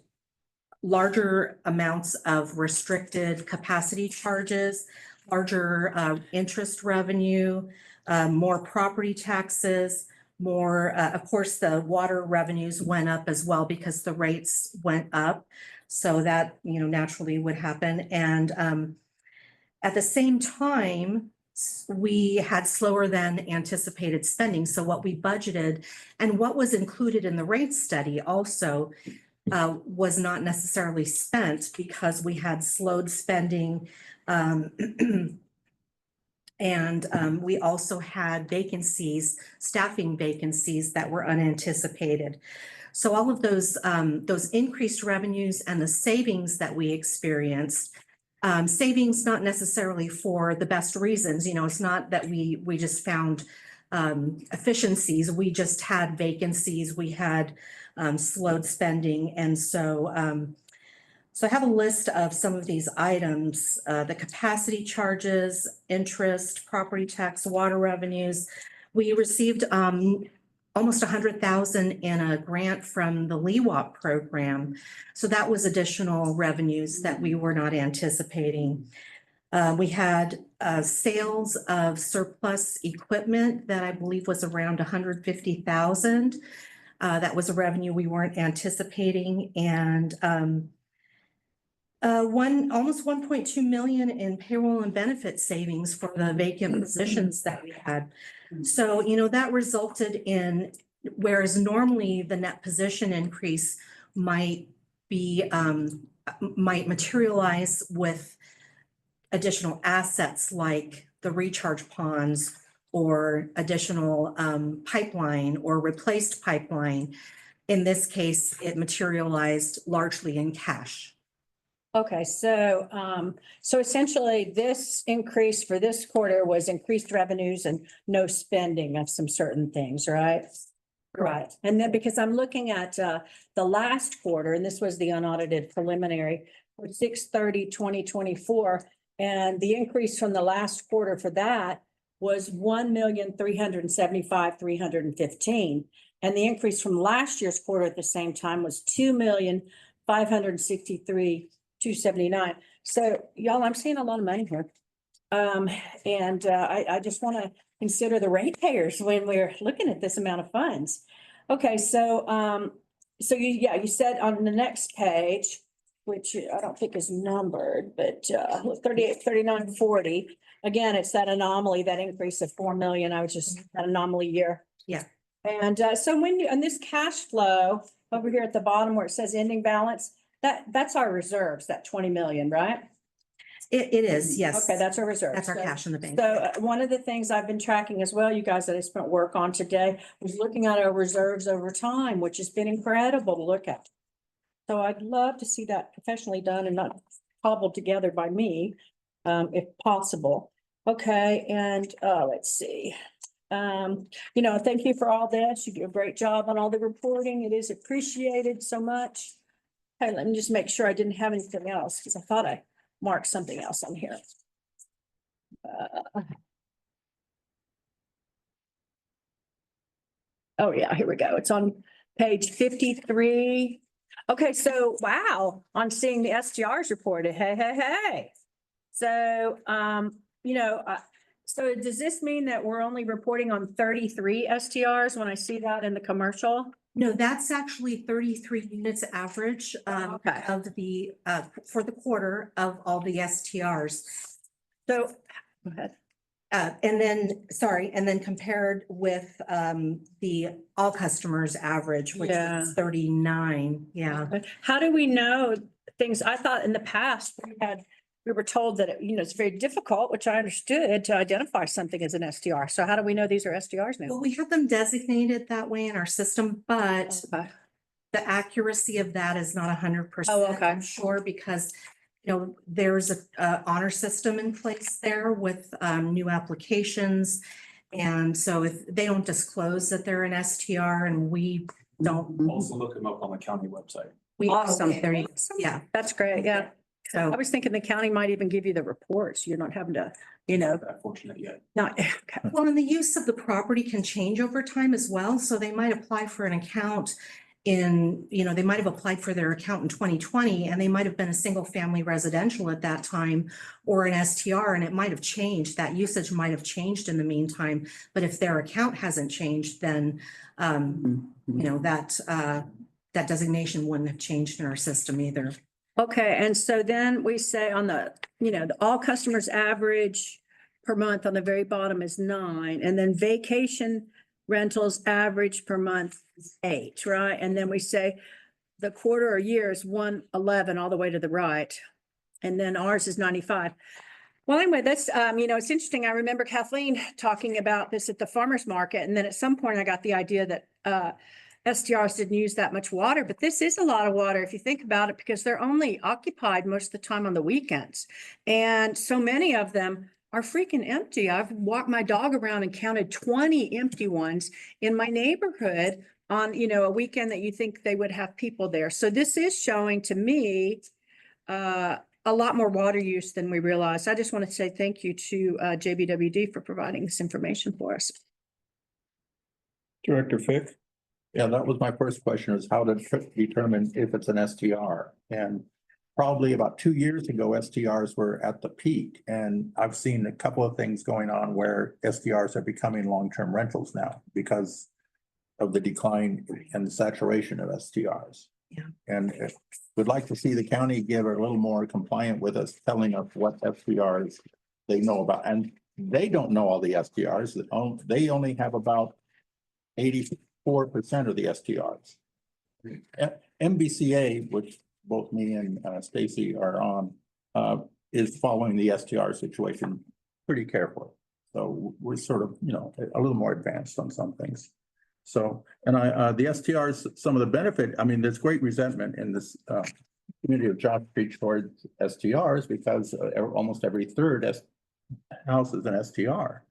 larger amounts of restricted capacity charges, larger interest revenue, more property taxes, more, of course, the water revenues went up as well because the rates went up. So that, naturally would happen. And at the same time, we had slower than anticipated spending. So what we budgeted and what was included in the rate study also was not necessarily spent because we had slowed spending. And we also had staffing vacancies that were unanticipated. So all of those increased revenues and the savings that we experienced, savings not necessarily for the best reasons, it's not that we just found efficiencies, we just had vacancies, we had slowed spending. And so I have a list of some of these items, the capacity charges, interest, property tax, water revenues. We received almost 100,000 in a grant from the LEWAP program. So that was additional revenues that we were not anticipating. We had sales of surplus equipment that I believe was around 150,000. That was a revenue we weren't anticipating. And almost 1.2 million in payroll and benefit savings for the vacant positions that we had. So, that resulted in, whereas normally the net position increase might materialize with additional assets like the recharge ponds or additional pipeline or replaced pipeline. In this case, it materialized largely in cash. Okay, so essentially this increase for this quarter was increased revenues and no spending of some certain things, right? Right. And then because I'm looking at the last quarter, and this was the unaudited preliminary for 6/30/2024. And the increase from the last quarter for that was 1,375,315. And the increase from last year's quarter at the same time was 2,563,279. So y'all, I'm seeing a lot of money here. I just want to consider the ratepayers when we're looking at this amount of funds. Okay, so you said on the next page, which I don't think is numbered, but 38, 39, 40. Again, it's that anomaly, that increase of 4 million. I was just that anomaly year. Yeah. And so when you, on this cash flow over here at the bottom where it says ending balance, that's our reserves, that 20 million, right? It is, yes. Okay, that's our reserve. That's our So- cash in the bank. So one of the things I've been tracking as well, you guys, that I spent work on today, was looking at our reserves over time, which has been incredible to look at. So I'd love to see that professionally done and not cobbled together by me, if possible. Okay, and let's see. Thank you for all this. You do a great job on all the reporting. It is appreciated so much. Hey, let me just make sure I didn't have anything else because I thought I marked something else on here. Oh yeah, here we go. It's on page 53. Okay, so wow, on seeing the STRs reported. Hey. So, so does this mean that we're only reporting on 33 STRs when I see that in the commercial? No, that's actually 33 units average Okay. of the for the quarter of all the STRs. So, go ahead. And then compared with the all customers average, which Yeah. was 39. Yeah. How do we know things? I thought in the past we were told that, it's very difficult, which I understood, to identify something as an STR. So how do we know these are STRs now? Well, we have them designated that way in our system, but Okay. the accuracy of that is not 100%. Oh, okay. I'm sure, because there's a honor system in place there with new applications. And so if they don't disclose that they're an STR and we don't. Also look them up on the county website. Awesome. There you go. Yeah. That's great. Yeah. I So, was thinking the county might even give you the reports. You're not having to, That fortunate yet. not, okay. well, and the use of the property can change over time as well. So they might apply for an account they might have applied for their account in 2020 and they might have been a single family residential at that time or an STR, and it might have changed. That usage might have changed in the meantime. But if their account hasn't changed, then that designation wouldn't have changed in our system either. Okay, and so then we say on the all customers average per month on the very bottom is 9, and then vacation rentals average per month is 8, right? And then we say the quarter or year is 111 all the way to the right. And then ours is 95. Well, anyway, that's, it's interesting. I remember Kathleen talking about this at the farmer's market. And then at some point I got the idea that, STRs didn't use that much water, but this is a lot of water if you think about it, because they're only occupied most of the time on the weekends. And so many of them are freaking empty. I've walked my dog around and counted 20 empty ones in my neighborhood on, a weekend that you think they would have people there. So this is showing to me a lot more water use than we realized. I just want to say thank you to JBWD for providing this information for us. Director Fick? Yeah, that was my first question, is how to determine if it's an STR? And probably about 2 years ago, STRs were at the peak. And I've seen a couple of things going on where STRs are becoming long-term rentals now because of the decline and the saturation of STRs. Yeah. And we'd like to see the county give a little more compliant with us, telling us what STRs they know about. And they don't know all the STRs. They only have about 84% of the STRs. MBCA, which both me and Stacy are on, is following the STR situation pretty carefully. So we're sort of, a little more advanced on some things. So, and the STRs, some of the benefit, there's great resentment in this community of Josh Creek towards STRs because almost every third house is an STR.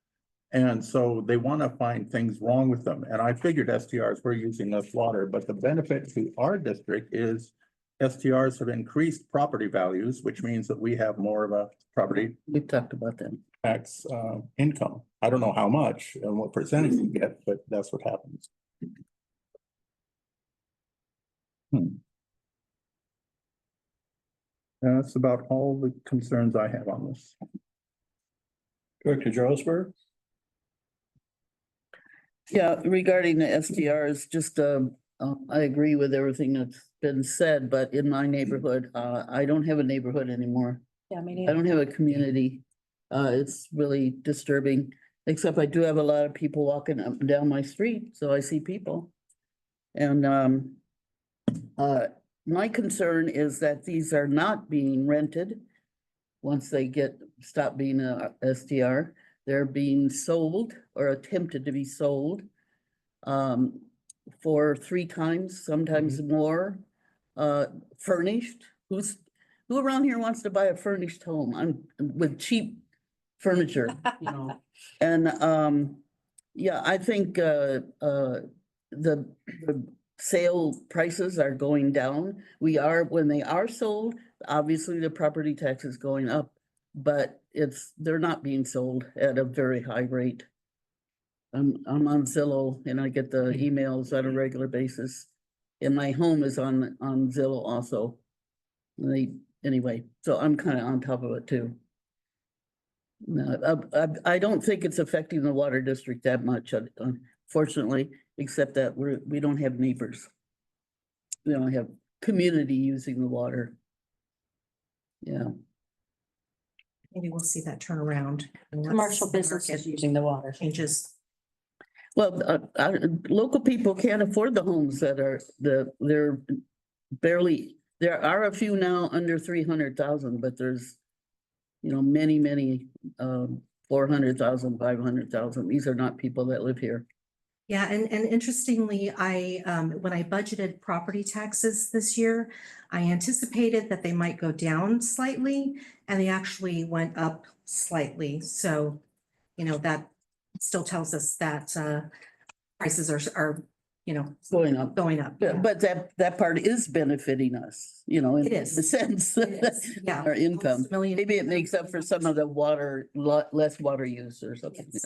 And so they want to find things wrong with them. And I figured STRs were using less water, but the benefit to our district is STRs have increased property values, which means that we have more of a property We talked about that. tax income. I don't know how much and what percentage you get, but that's what happens. That's about all the concerns I have on this. Director Jarlsberg? Yeah, regarding the STRs, just, I agree with everything that's been said, but in my neighborhood, I don't have a neighborhood anymore. Yeah, I mean, I don't have a community. It's really disturbing. Except I do have a lot of people walking up and down my street, so I see people. And my concern is that these are not being rented. Once they stop being a STR, they're being sold or attempted to be sold for 3 times, sometimes more, furnished. Who around here wants to buy a furnished home? I'm with cheap furniture, you know? And yeah, I think the sale prices are going down. When they are sold, obviously the property tax is going up, but they're not being sold at a very high rate. I'm on Zillow and I get the emails on a regular basis. And my home is on Zillow also. Anyway, so I'm kind of on top of it too. No, I don't think it's affecting the water district that much, unfortunately, except that we don't have neighbors. We don't have community using the water. Yeah. Maybe we'll see that turn around. and that's- Commercial businesses using the water. Changes. Well, local people can't afford the homes that they're barely, there are a few now under 300,000, but there's, you know, many, 400,000, 500,000. These are not people that live here. Yeah, and interestingly, when I budgeted property taxes this year, I anticipated that they might go down slightly, and they actually went up slightly. So, you know, that still tells us that prices are, you know, Going up. going up. Yeah, but that part is benefiting us, you know, in It is. a sense. It is, yeah. Our income. Maybe it makes up for some of the less water use or something. Yes.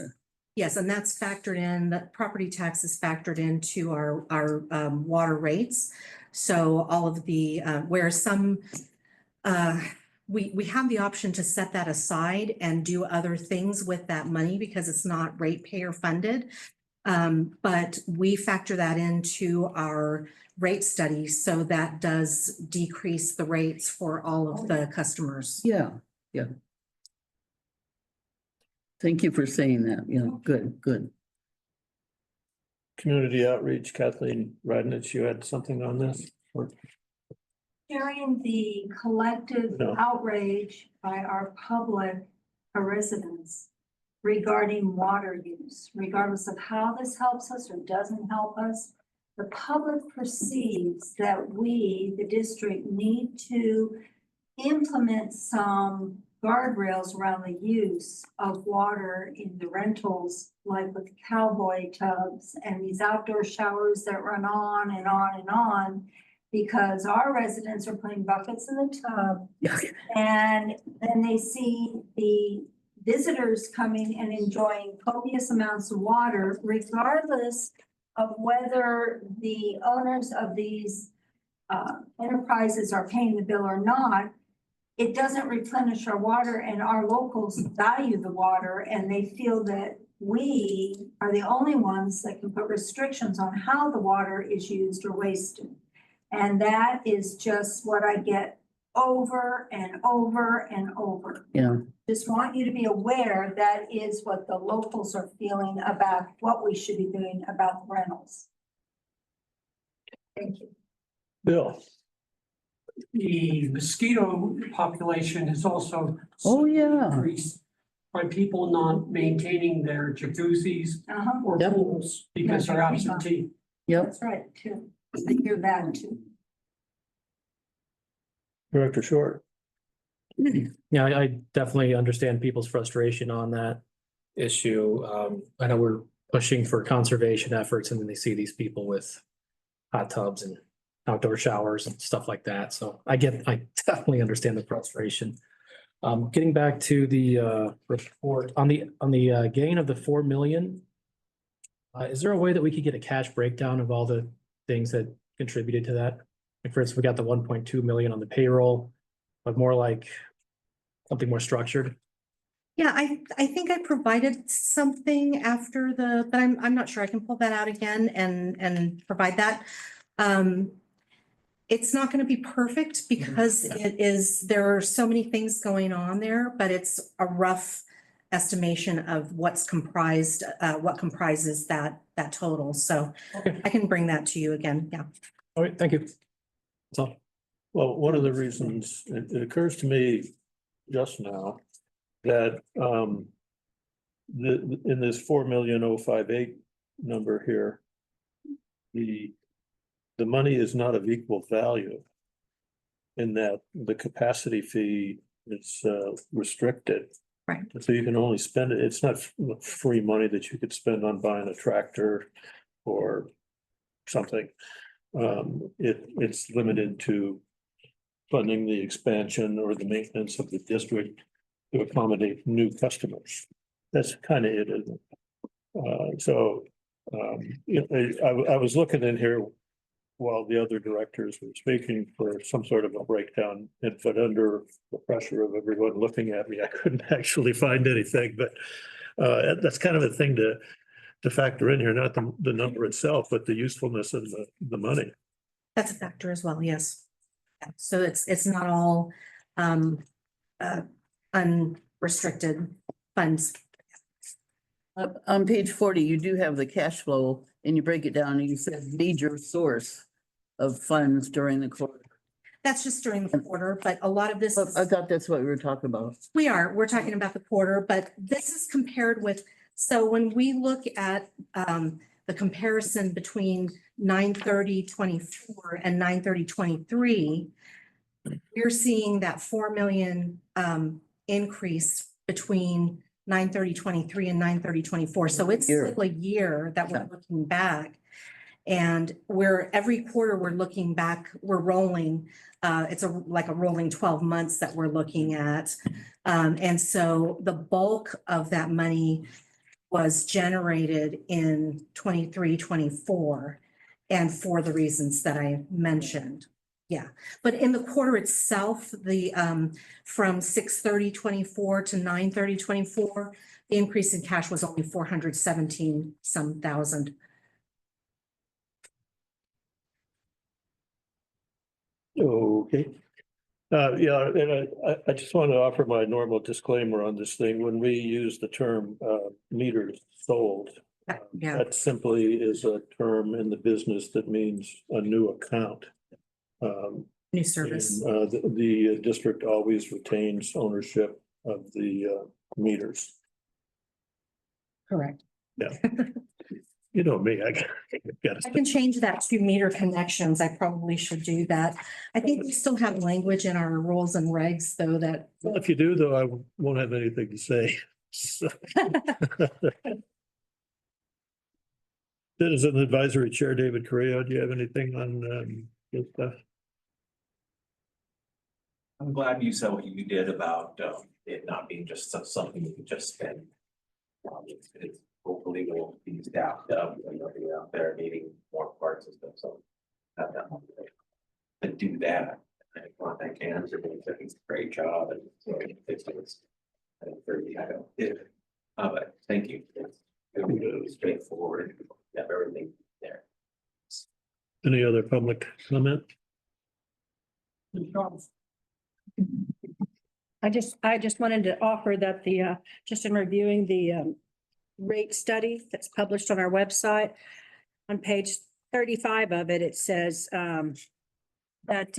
Yes, and that's factored in, that property tax is factored into our water rates. So all of the, where some, we have the option to set that aside and do other things with that money because it's not ratepayer funded. But we factor that into our rate study, so that does decrease the rates for all of the customers. Yeah. Thank you for saying that. Yeah, good. Community outreach, Kathleen Radnich, you had something on this? Or- Sharing the collective No. outrage by our public, our residents regarding water use, regardless of how this helps us or doesn't help us. The public perceives that we, the district, need to implement some guardrails around the use of water in the rentals, like with cowboy tubs and these outdoor showers that run on and on and on, because our residents are putting buckets in the tub and then they see the visitors coming and enjoying copious amounts of water, regardless of whether the owners of these enterprises are paying the bill or not. It doesn't replenish our water, and our locals value the water, and they feel that we are the only ones that can put restrictions on how the water is used or wasted. And that is just what I get over and over and over. Yeah. Just want you to be aware that is what the locals are feeling about what we should be doing about the rentals. Thank you. Bill, The mosquito population has also. Oh, yeah. Increased by people not maintaining their jacuzzis or Yep. pools because they're absentee. Yep. That's right, too. I hear that too. Director Short. Yeah, I definitely understand people's frustration on that issue. I know we're pushing for conservation efforts and then they see these people with hot tubs and outdoor showers and stuff like that. So I definitely understand the frustration. Getting back to the report on the gain of the 4 million. Is there a way that we could get a cash breakdown of all the things that contributed to that? Like for instance, we got the 1.2 million on the payroll, but more like something more structured. Yeah, I think I provided something after but I'm not sure. I can pull that out again and provide that. It's not going to be perfect because there are so many things going on there, but it's a rough estimation of what's comprised, what comprises that total. So Okay. I can bring that to you again. Yeah. All right, thank you. That's all. Well, one of the reasons, it occurs to me just now that in this 4,000,058 number here, the money is not of equal value in that the capacity fee is restricted. Right. So you can only spend it, it's not free money that you could spend on buying a tractor or something. It's limited to funding the expansion or the maintenance of the district to accommodate new customers. That's kind of it, isn't it? You know, I was looking in here while the other directors were speaking for some sort of a breakdown, but under the pressure of everyone looking at me, I couldn't actually find anything, but that's kind of a thing to factor in here, not the number itself, but the usefulness of the money. That's a factor as well, yes. Yeah. So it's not all unrestricted funds. On page 40, you do have the cash flow and you break it down and you said major source of funds during the quarter. That's just during the quarter, but a lot of this, I thought that's what we were talking about. we're talking about the quarter, but this is compared with, so when we look at the comparison between 9/30/24 and 9/30/23, we're seeing that 4 million increase between 9/30/23 and 9/30/24. So it's Year. still a year that we're Yeah. looking back. And every quarter we're looking back, we're rolling, it's like a rolling 12 months that we're looking at. And so the bulk of that money was generated in 23/24, and for the reasons that I mentioned. Yeah, but in the quarter itself, from 6/30/24 to 9/30/24, the increase in cash was only 417 some thousand. Okay. Yeah, and I just want to offer my normal disclaimer on this thing. When we use the term meters sold, Yeah, that simply is a term in the business that means a new account. new service. And the district always retains ownership of the meters. Correct. Yeah. You know me, I gotta. I can change that to meter connections. I probably should do that. I think we still have language in our rules and regs, though, that Well, if you do, though, I won't have anything to say. So. Citizen Advisory Chair David Correa, do you have anything on this stuff? I'm glad you said what you did about it not being just something you could just spend. It's hopefully will be staffed up and they'll be out there needing more parts and stuff, so. Have that motivation to do that. And contact Cancer, they're doing a great job and so it's. I think pretty, I don't did it. But thank you. It's really straightforward. You have everything there. Any other public comment? I just wanted to offer that just in reviewing the rate study that's published on our website, on page 35 of it, it says that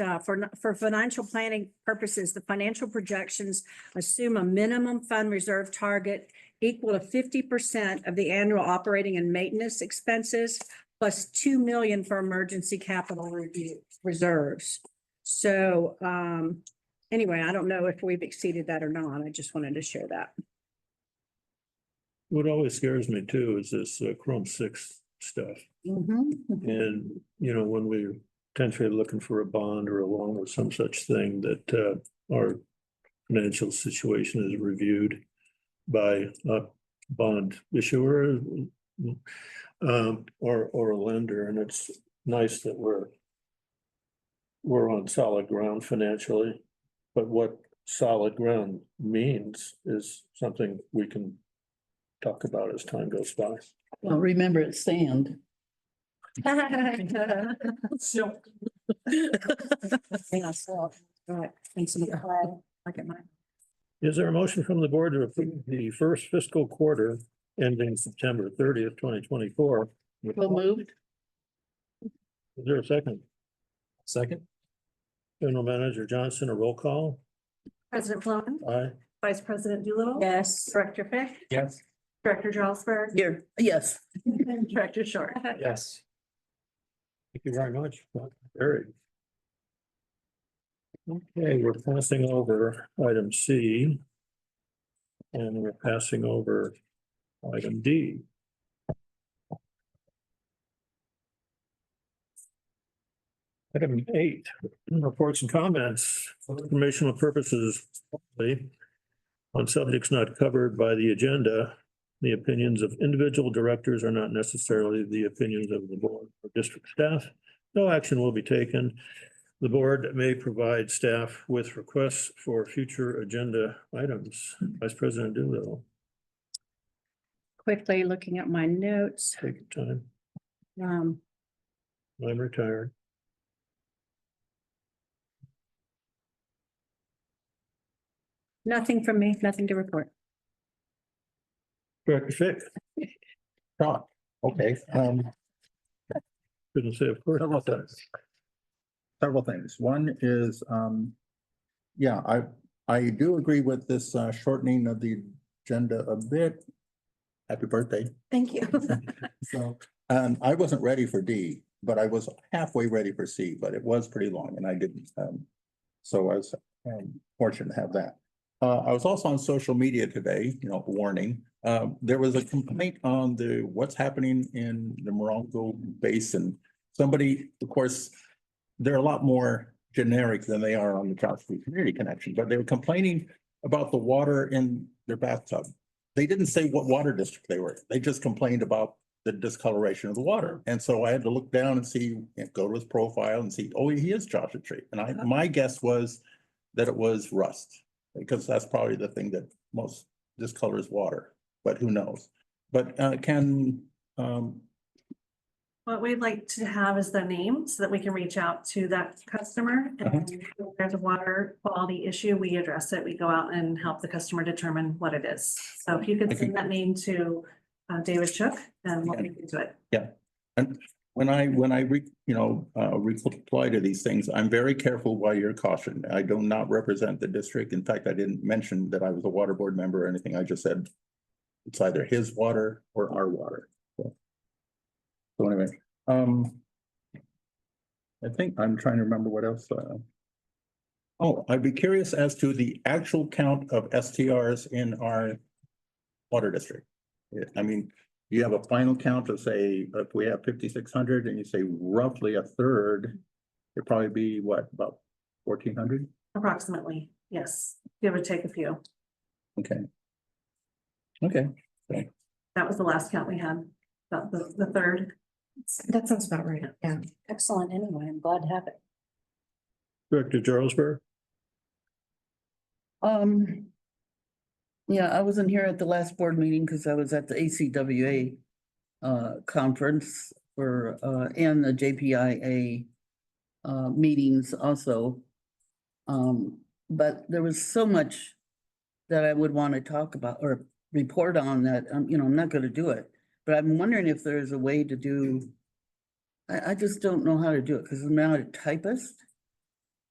for financial planning purposes, the financial projections assume a minimum fund reserve target equal to 50% of the annual operating and maintenance expenses, plus 2 million for emergency capital reserves. So anyway, I don't know if we've exceeded that or not. I just wanted to share that. What always scares me too is this Chrome 6 stuff. And, you know, when we're potentially looking for a bond or a loan or some such thing, that our financial situation is reviewed by a bond issuer or a lender. And it's nice that we're on solid ground financially, but what solid ground means is something we can talk about as time goes by. Well, remember it's sand. So. Yeah, so, right, and some of the clay, like at mine. Is there a motion from the board to approve the first fiscal quarter ending September 30th, 2024? So moved. Is there a second? Second? General Manager Johnson, a roll call? President Flowin, Aye. Vice President Doolittle. Yes. Director Fick, Yes. Director Jarlsberg, Here, yes. and Director Short. Yes. Thank you very much. Carried. Okay, we're passing over item C. And we're passing over item D. Item 8, reports and comments for informational purposes only on subjects not covered by the agenda. The opinions of individual directors are not necessarily the opinions of the board or district staff. No action will be taken. The board may provide staff with requests for future agenda items. Vice President Doolittle, Quickly looking at my notes. take your time. Um, I'm retired. nothing from me, nothing to report. Director Fick, Talk. Okay, couldn't say of course. several things. One is, yeah, I do agree with this shortening of the agenda a bit. Happy birthday. Thank you. So, I wasn't ready for D, but I was halfway ready for C, but it was pretty long and I didn't. So I was fortunate to have that. I was also on social media today, warning. There was a complaint on what's happening in the Morongo Basin. Somebody, of course, they're a lot more generic than they are on the Johnson Street Community Connection, but they were complaining about the water in their bathtub. They didn't say what water district they were in. They just complained about the discoloration of the water. And so I had to look down and see, go to his profile and see, oh, he is Joshua Tree. And my guess was that it was rust, because that's probably the thing that most discolors water, but who knows? But What we'd like to have is the name so that we can reach out to that customer. And if there's a water quality issue, we address it. We go out and help the customer determine what it is. So if you could send that name to David Shook, and we'll look into it. Yeah, and when I reply to these things, I'm very careful while you're cautioned. I do not represent the district. In fact, I didn't mention that I was a water board member or anything. I just said it's either his water or our water. So anyway, I think I'm trying to remember what else. Oh, I'd be curious as to the actual count of STRs in our water district. I mean, you have a final count of, say, if we have 5,600 and you say roughly a third, it'd probably be what, about 1,400? Approximately, yes. Give or take a few. Okay. Okay. That was the last count we had, about the third. That sounds about right. Yeah. Excellent anyway, I'm glad to have it. Director Jarlsberg, Yeah, I wasn't here at the last board meeting because I was at the ACWA conference for and the JPIA meetings also. But there was so much that I would want to talk about or report on that, I'm not going to do it. But I'm wondering if there's a way to do, I just don't know how to do it because I'm not a typist.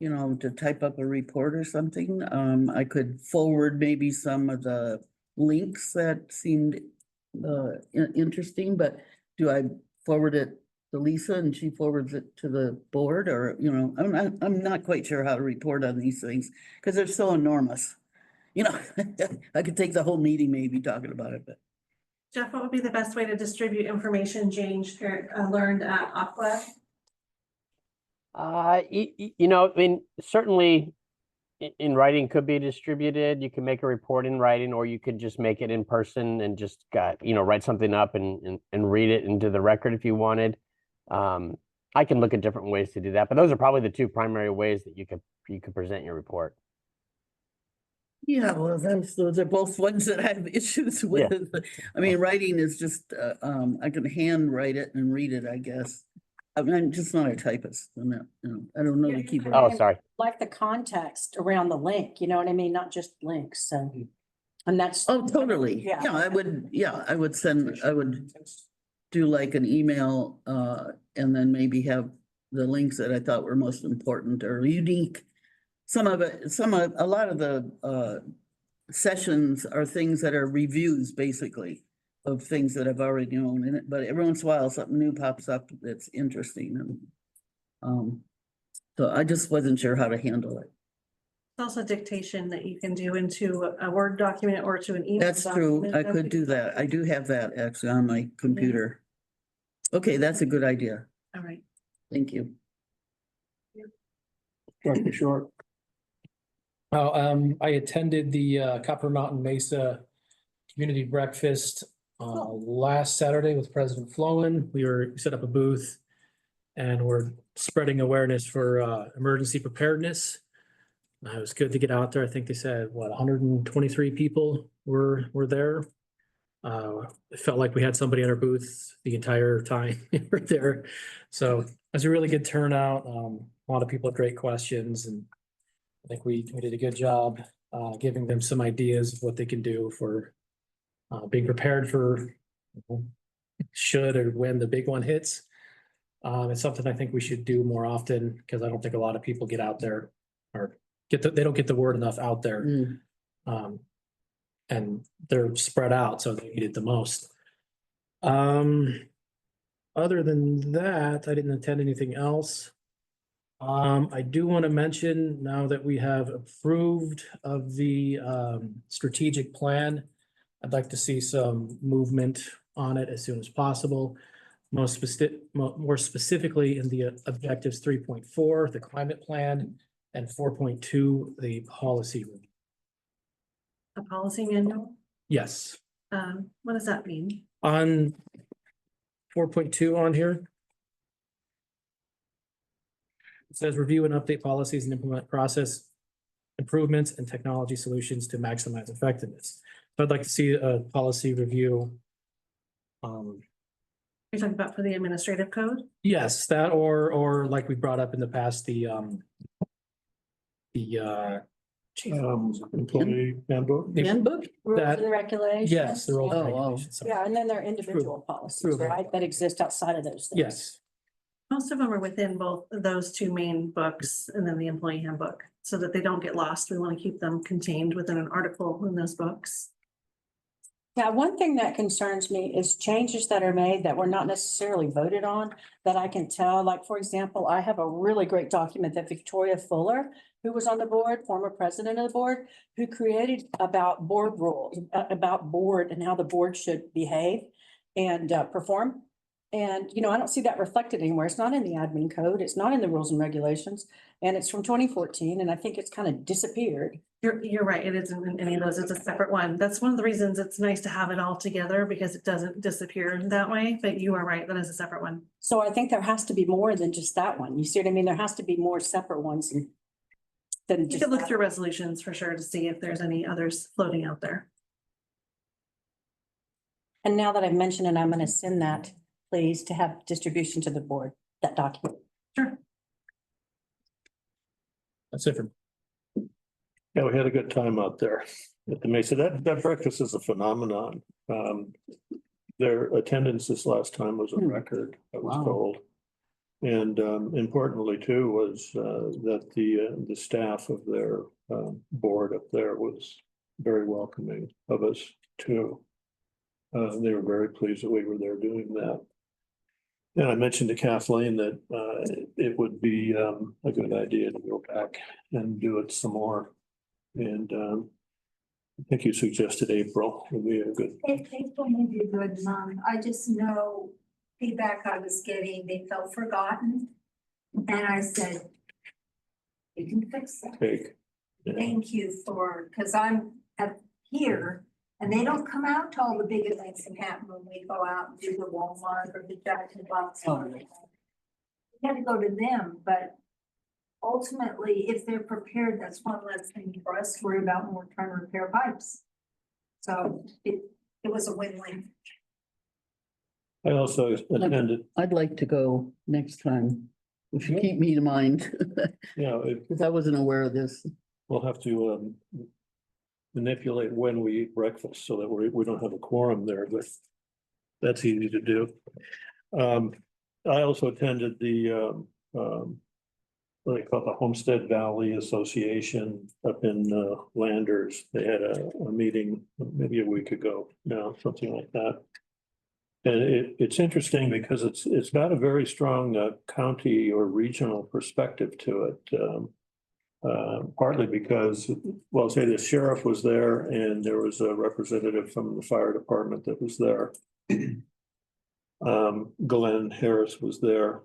To type up a report or something. I could forward maybe some of the links that seemed interesting, but do I forward it to Lisa and she forwards it to the board, or, I'm not quite sure how to report on these things because they're so enormous. I could take the whole meeting maybe talking about it, but. Jeff, what would be the best way to distribute information Jane learned at Aqua? Certainly in writing could be distributed. You can make a report in writing, or you could just make it in person and just write something up and read it into the record if you wanted. I can look at different ways to do that, but those are probably the two primary ways that you could present your report. Yeah, well, those are both ones that I have issues with. I mean, writing is just, I can hand write it and read it, I guess. I'm just not a typist. I'm not, I don't know the keyboard. Oh, sorry. Like the context around the link, you know what I mean? Not just links, so. And that's. Oh, totally. Yeah. Yeah, I would do like an email, and then maybe have the links that I thought were most important or unique. A lot of the, sessions are things that are reviews, basically, of things that I've already known in it, but every once in a while, something new pops up that's interesting and, so I just wasn't sure how to handle it. It's also dictation that you can do into a Word document or to an email. That's true. document. I could do that. I do have that actually on my computer. Okay, that's a good idea. All right. Thank you. Dr. Short. I attended the Copper Mountain Mesa Community Breakfast last Saturday with President Flowen. We set up a booth and we're spreading awareness for emergency preparedness. It was good to get out there. I think they said, 123 people were there. It felt like we had somebody in our booth the entire time we were there. So it was a really good turnout. A lot of people had great questions, and I think we did a good job giving them some ideas of what they can do for being prepared for should or when the big one hits. It's something I think we should do more often because I don't think a lot of people get out there or they don't get the word enough out there. And they're spread out, so they need it the most. Other than that, I didn't attend anything else. I do want to mention now that we have approved of the strategic plan, I'd like to see some movement on it as soon as possible. More specifically in the objectives 3.4, the climate plan, and 4.2, the policy. A policy manual. Yes, What does that mean? on 4.2 on here. It says review and update policies and implement process improvements and technology solutions to maximize effectiveness. So I'd like to see a policy review. You're talking about for the administrative code? Yes, that or like we brought up in the past, the Employee handbook. Handbook? Rules That- and regulations. Yes, the role. Oh, Yeah, and then there are individual policies, Approval. right, that exist outside of those things. Yes, Most of them are within both of those two main books and then the employee handbook, so that they don't get lost. We want to keep them contained within an article in those books. Yeah, one thing that concerns me is changes that are made that were not necessarily voted on, that I can tell, like, for example, I have a really great document that Victoria Fuller, who was on the board, former president of the board, who created about board rules, about board and how the board should behave and perform. And, you know, I don't see that reflected anywhere. It's not in the admin code. It's not in the rules and regulations. And it's from 2014, and I think it's kind of disappeared. You're right. It isn't in any of those. It's a separate one. That's one of the reasons it's nice to have it all together because it doesn't disappear that way, but you are right. That is a separate one. So I think there has to be more than just that one. You see what I mean? There has to be more separate ones than You just could look that. through resolutions for sure to see if there's any others floating out there. And now that I've mentioned it, I'm going to send that, please, to have distribution to the board, that document. Sure. that's it for me. Yeah, we had a good time out there at the Mesa. That breakfast is a phenomenon. Their attendance this last time was a record, I was Wow. told. And importantly too was that the staff of their board up there was very welcoming of us too. They were very pleased that we were there doing that. And I mentioned to Kathleen that it would be a good idea to go back and do it some more. And I think you suggested April would be a good. April may be a good month. I just know feedback I was getting, they felt forgotten. And I said, you can fix that. take. Yeah. Thank you for, because I'm up here and they don't come out to all the big events that happen when we go out and do the Walmart or the Jack in the Box. We had to go to them, but ultimately, if they're prepared, that's one less thing for us to worry about when we're trying to repair pipes. So it was a win-win. I also attended, I'd like to go next time. If you keep me in mind, you know, because I wasn't aware of this. we'll have to manipulate when we eat breakfast so that we don't have a quorum there, but that's easy to do. I also attended the what they call it, the Homestead Valley Association up in Landers. They had a meeting maybe a week ago now, something like that. And it's interesting because it's got a very strong county or regional perspective to it. Partly because, well, say the sheriff was there and there was a representative from the fire department that was there. Glenn Harris was there.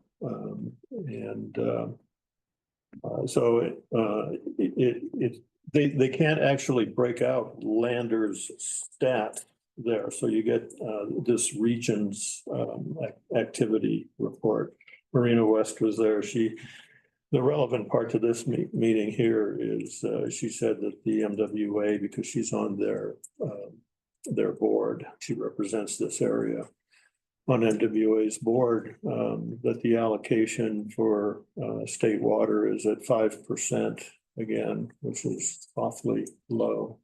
So they can't actually break out Landers stat there. So you get this region's activity report. Marina West was there. The relevant part to this meeting here is she said that the MWA, because she's on their board, she represents this area on MWA's board, that the allocation for state water is at 5% again, which is awfully low.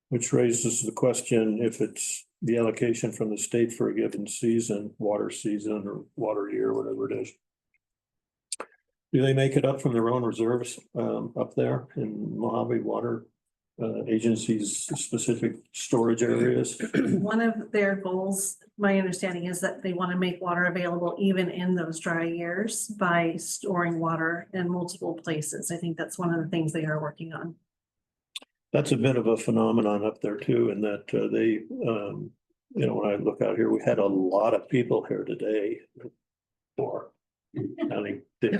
Which raises the question if it's the allocation from the state for a given season, water season or water year, whatever it is. Do they make it up from their own reserves up there in Mojave Water Agency's specific storage areas? One of their goals, my understanding is that they want to make water available even in those dry years by storing water in multiple places. I think that's one of the things they are working on. That's a bit of a phenomenon up there too, in that they, you know, when I look out here, we had a lot of people here today. They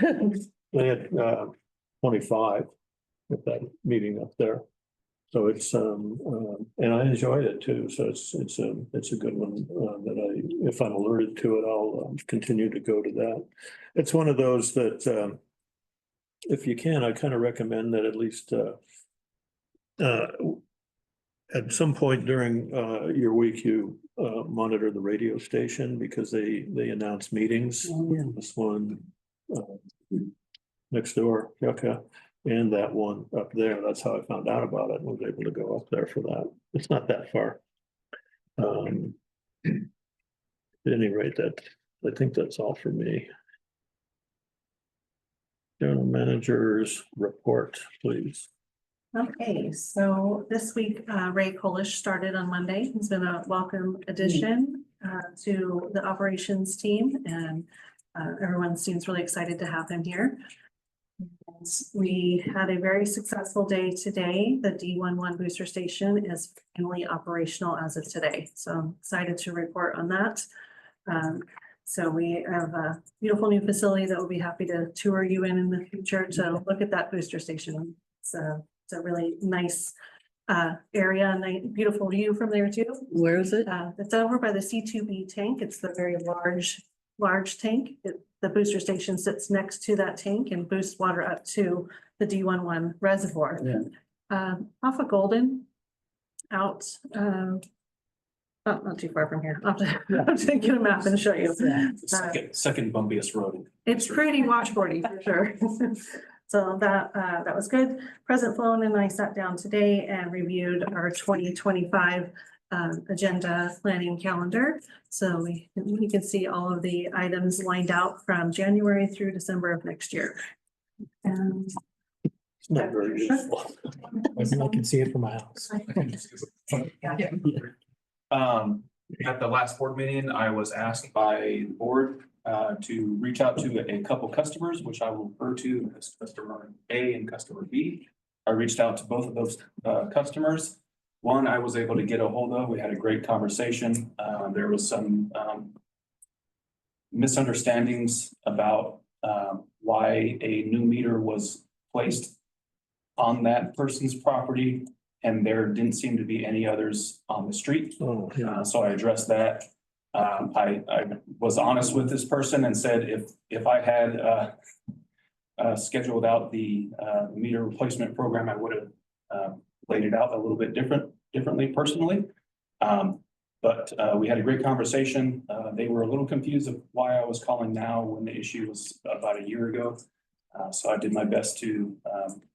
had 25 at that meeting up there. So it's and I enjoyed it too. So it's a good one that if I'm alerted to it, I'll continue to go to that. It's one of those that if you can, I kind of recommend that at least at some point during your week, you monitor the radio station because they announce meetings. Oh, yeah. This one next door, Yucca, and that one up there. That's how I found out about it and was able to go up there for that. It's not that far. At any rate, I think that's all for me. General Manager's report, please. Okay, so this week, Ray Kolish started on Monday. He's been a welcome addition to the operations team, and everyone seems really excited to have him here. And we had a very successful day today. The D11 booster station is finally operational as of today, so I'm excited to report on that. So we have a beautiful new facility that we'll be happy to tour you in the future to look at that booster station. So it's a really nice area and a beautiful view from there too. Where is it? It's over by the C2B tank. It's the very large tank. The booster station sits next to that tank and boosts water up to the D11 reservoir. Yeah. Off of Golden, out, not too far from here. I'll have to get a map and show you. Second bumpiest road. It's pretty washboardy for sure. So that was good. President Flowen and I sat down today and reviewed our 2025 agenda planning calendar. So we can see all of the items lined out from January through December of next year. And It's not very useful. I can see it from my house. At the last board meeting, I was asked by the board to reach out to a couple customers, which I will refer to as customer A and customer B. I reached out to both of those customers. One, I was able to get a hold of. We had a great conversation. There was some misunderstandings about why a new meter was placed on that person's property, and there didn't seem to be any others on the street. Oh, yeah. So I addressed that. I was honest with this person and said, if I had scheduled out the meter replacement program, I would have laid it out a little bit differently personally. But we had a great conversation. They were a little confused of why I was calling now when the issue was about a year ago. So I did my best to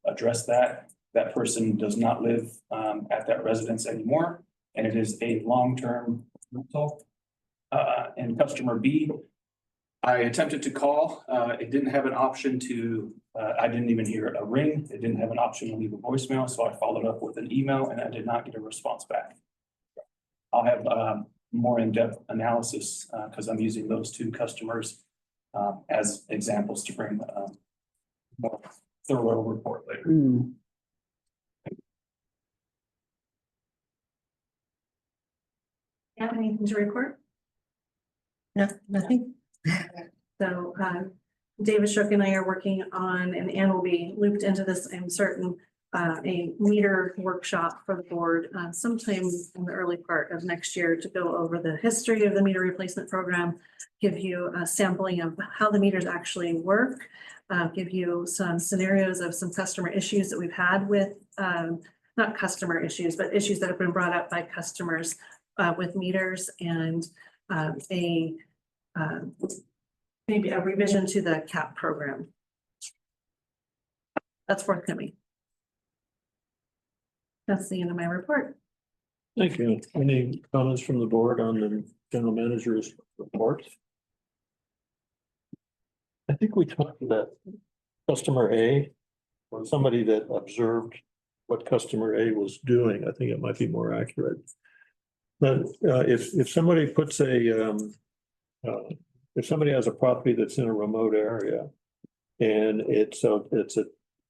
address that. That person does not live at that residence anymore, and it is a long-term rental. And customer B, I attempted to call. It didn't have an option to, I didn't even hear a ring. It didn't have an option to leave a voicemail, so I followed up with an email and I did not get a response back. I'll have more in-depth analysis because I'm using those two customers as examples to bring more thorough report later. Have anything to report? No, nothing. So David Shook and I are working on, and will be looped into this, I'm certain, a meter workshop for the board sometime in the early part of next year to go over the history of the meter replacement program, give you a sampling of how the meters actually work, give you some scenarios of some customer issues that we've had with, not customer issues, but issues that have been brought up by customers with meters, and maybe a revision to the CAP program. That's forthcoming. That's the end of my report. Thank you. Any comments from the board on the general manager's report? I think we talked about customer A, or somebody that observed what customer A was doing. I think it might be more accurate. But if somebody puts a, if somebody has a property that's in a remote area and it's a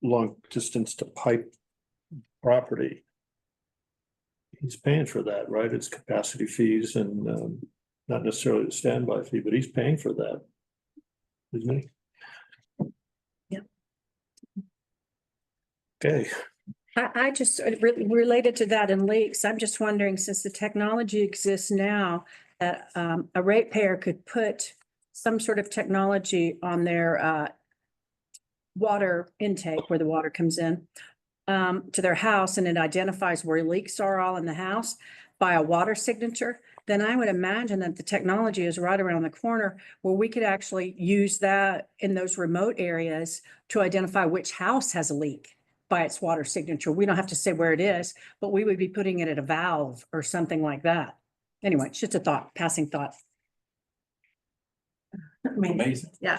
long distance to pipe property, he's paying for that, right? It's capacity fees and not necessarily the standby fee, but he's paying for that, isn't he? Yep. Okay. I just related to that in leaks. I'm just wondering, since the technology exists now, that a ratepayer could put some sort of technology on their water intake where the water comes in to their house, and it identifies where leaks are all in the house by a water signature, then I would imagine that the technology is right around the corner where we could actually use that in those remote areas to identify which house has a leak by its water signature. We don't have to say where it is, but we would be putting it at a valve or something like that. Anyway, it's just a thought, passing thought. Amazing. Yeah.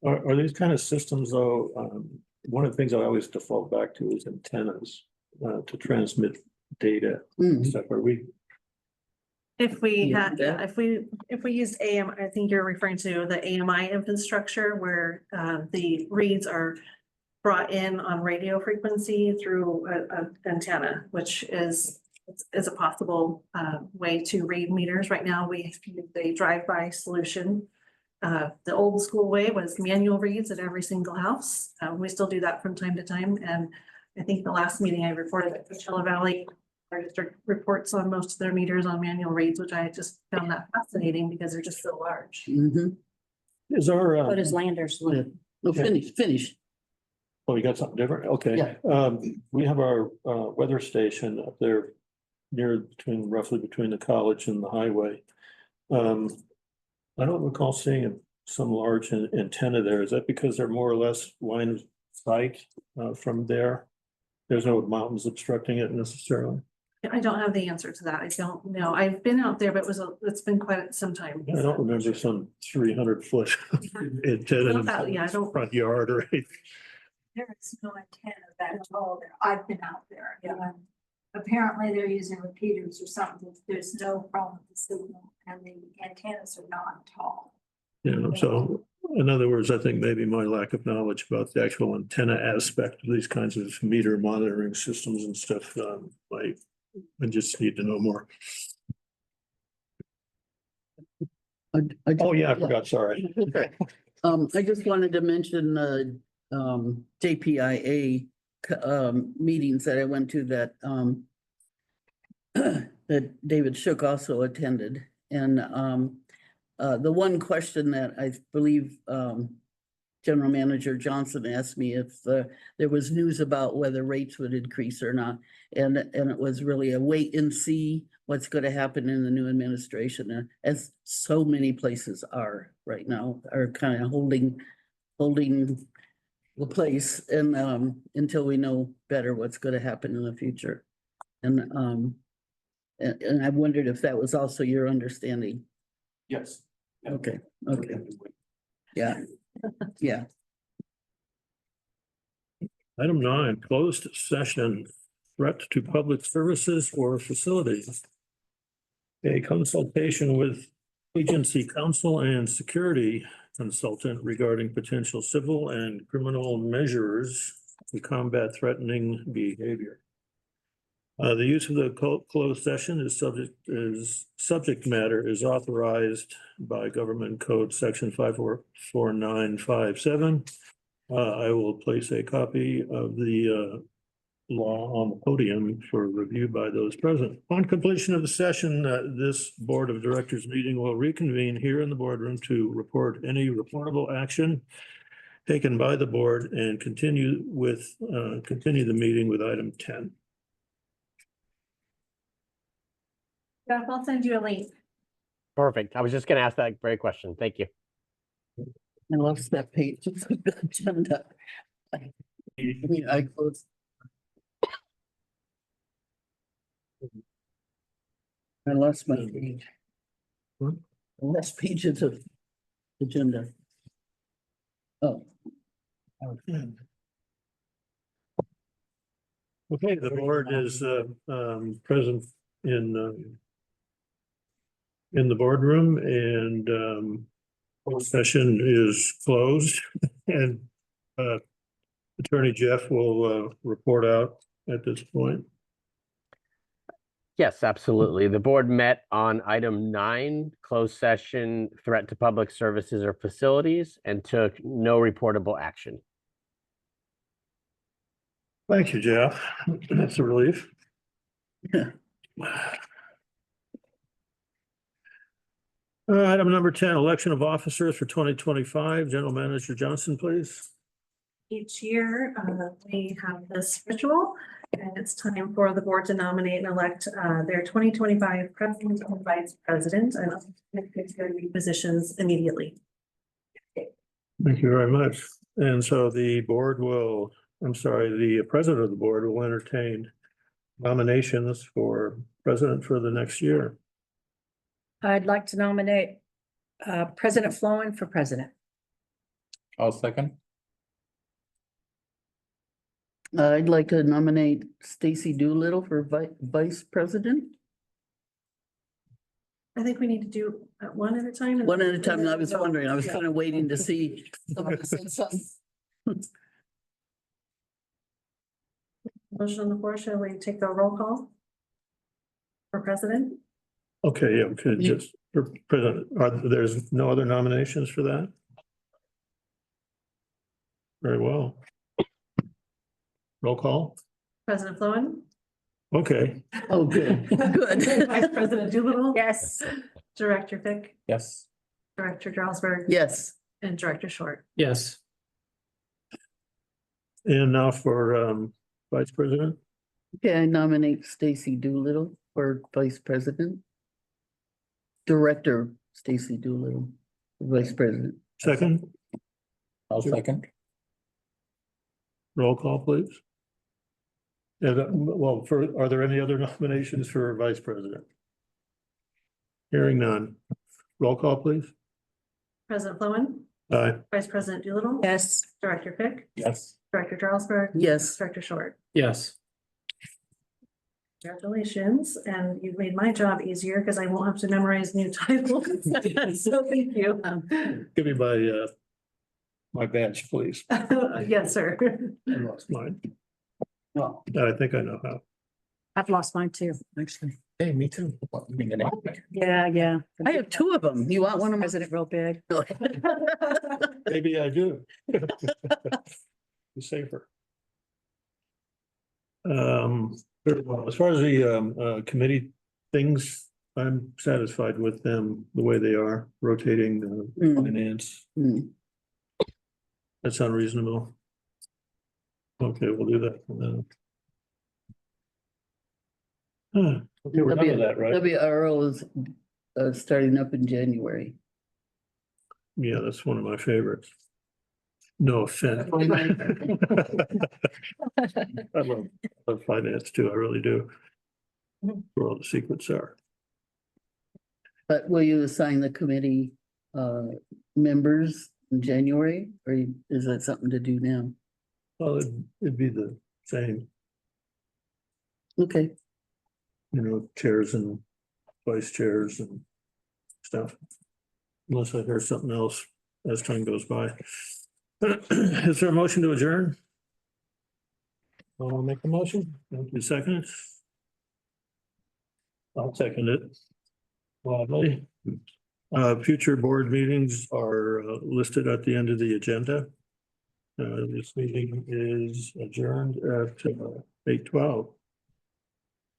Are these kind of systems though, one of the things I always default back to is antennas to transmit data and stuff. Are we? If we Yeah, had, that- if we used AM, I think you're referring to the AMI infrastructure where the reads are brought in on radio frequency through an antenna, which is a possible way to read meters. Right now, we use a drive-by solution. The old school way was manual reads at every single house. We still do that from time to time. And I think the last meeting I reported that Coachella Valley, our district reports on most of their meters on manual reads, which I just found that fascinating because they're just so large. Is our? What is Landers? No, finish. Oh, you got something different? Okay. Yeah. We have our weather station up there roughly between the college and the highway. I don't recall seeing some large antenna there. Is that because they're more or less line of sight from there? There's no mountains obstructing it necessarily. I don't have the answer to that. I don't know. I've been out there, but it's been quite some time. I don't remember some 300-foot antenna in Yeah, I don't. front yard or anything. There is no antenna that tall there. I've been out there. And apparently they're using repeaters or something. There's no problem with the signal and the antennas are not tall. Yeah, so in other words, I think maybe my lack of knowledge about the actual antenna aspect of these kinds of meter monitoring systems and stuff, I just need to know more. Oh, yeah, I forgot, sorry. I just wanted to mention JPIA meetings that I went to that that David Shook also attended. And the one question that I believe General Manager Johnson asked me if there was news about whether rates would increase or not. And it was really a wait and see what's going to happen in the new administration, as so many places are right now, are kind of holding the place and until we know better what's going to happen in the future. And I wondered if that was also your understanding. Yes. Okay, okay. Yeah, yeah. Item 9, closed session, threat to public services or facilities. A consultation with agency counsel and security consultant regarding potential civil and criminal measures to combat threatening behavior. The use of the closed session subject matter is authorized by Government Code Section 54957. I will place a copy of the law on the podium for review by those present. On completion of the session, this Board of Directors meeting will reconvene here in the boardroom to report any reportable action taken by the board and continue the meeting with item 10. Jeff, I'll send you a link. Perfect. I was just gonna ask that very question. Thank you. I lost that page of the agenda. I closed. I lost my page. What? The last page of the agenda. Oh. Okay, the board is present in the boardroom and session is closed and Attorney Jeff will report out at this point. Yes, absolutely. The board met on item 9, closed session, threat to public services or facilities, and took no reportable action. Thank you, Jeff. That's a relief. Item number 10, election of officers for 2025. General Manager Johnson, please. Each year, we have this ritual, and it's time for the board to nominate and elect their 2025 president and vice president. And it's going to be positions immediately. Thank you very much. And so the president of the board will entertain nominations for president for the next year. I'd like to nominate President Flowen for president. I'll second. I'd like to nominate Stacy Doolittle for vice president. I think we need to do one at a time. One at a time. I was wondering, I was kind of waiting to see. Somebody say something. Motion on the floor. Shall we take the roll call for president? Okay, yeah, we could just for president. There's no other nominations for that? Very well. Roll call. President Flowen. Okay. Oh, good, good. Vice President Doolittle. Yes. Director Fick. Yes. Director Jarlsberg. Yes. And Director Short. Yes. And now for vice president. Okay, I nominate Stacy Doolittle for vice president. Director Stacy Doolittle, vice president. Second, I'll second. roll call, please. And are there any other nominations for vice president? Hearing none. Roll call, please. President Flowen. Aye. Vice President Doolittle. Yes. Director Fick. Yes. Director Jarlsberg. Yes. Director Short. Yes. Congratulations, and you've made my job easier because I won't have to memorize new titles. So thank you. Give me my badge, please. Yes, sir. I lost mine. Well, I think I know how. I've lost mine too, actually. Hey, me too. Yeah, yeah. I have two of them. You want one of my? President real big. Maybe I do. Be safer. Very well. As far as the committee things, I'm satisfied with them the way they are, rotating finance. That's unreasonable. Okay, we'll do that. You remember that, right? WRO is starting up in January. Yeah, that's one of my favorites. No offense. I love finance too, I really do. Where all the secrets are. But will you assign the committee members in January, or is that something to do now? Well, it'd be the same, Okay, you know, chairs and vice chairs and stuff. Unless I hear something else as time goes by. Is there a motion to adjourn? I'll make the motion. Thank you, second. I'll second it. Lovely. Future board meetings are listed at the end of the agenda. This meeting is adjourned at 8:12.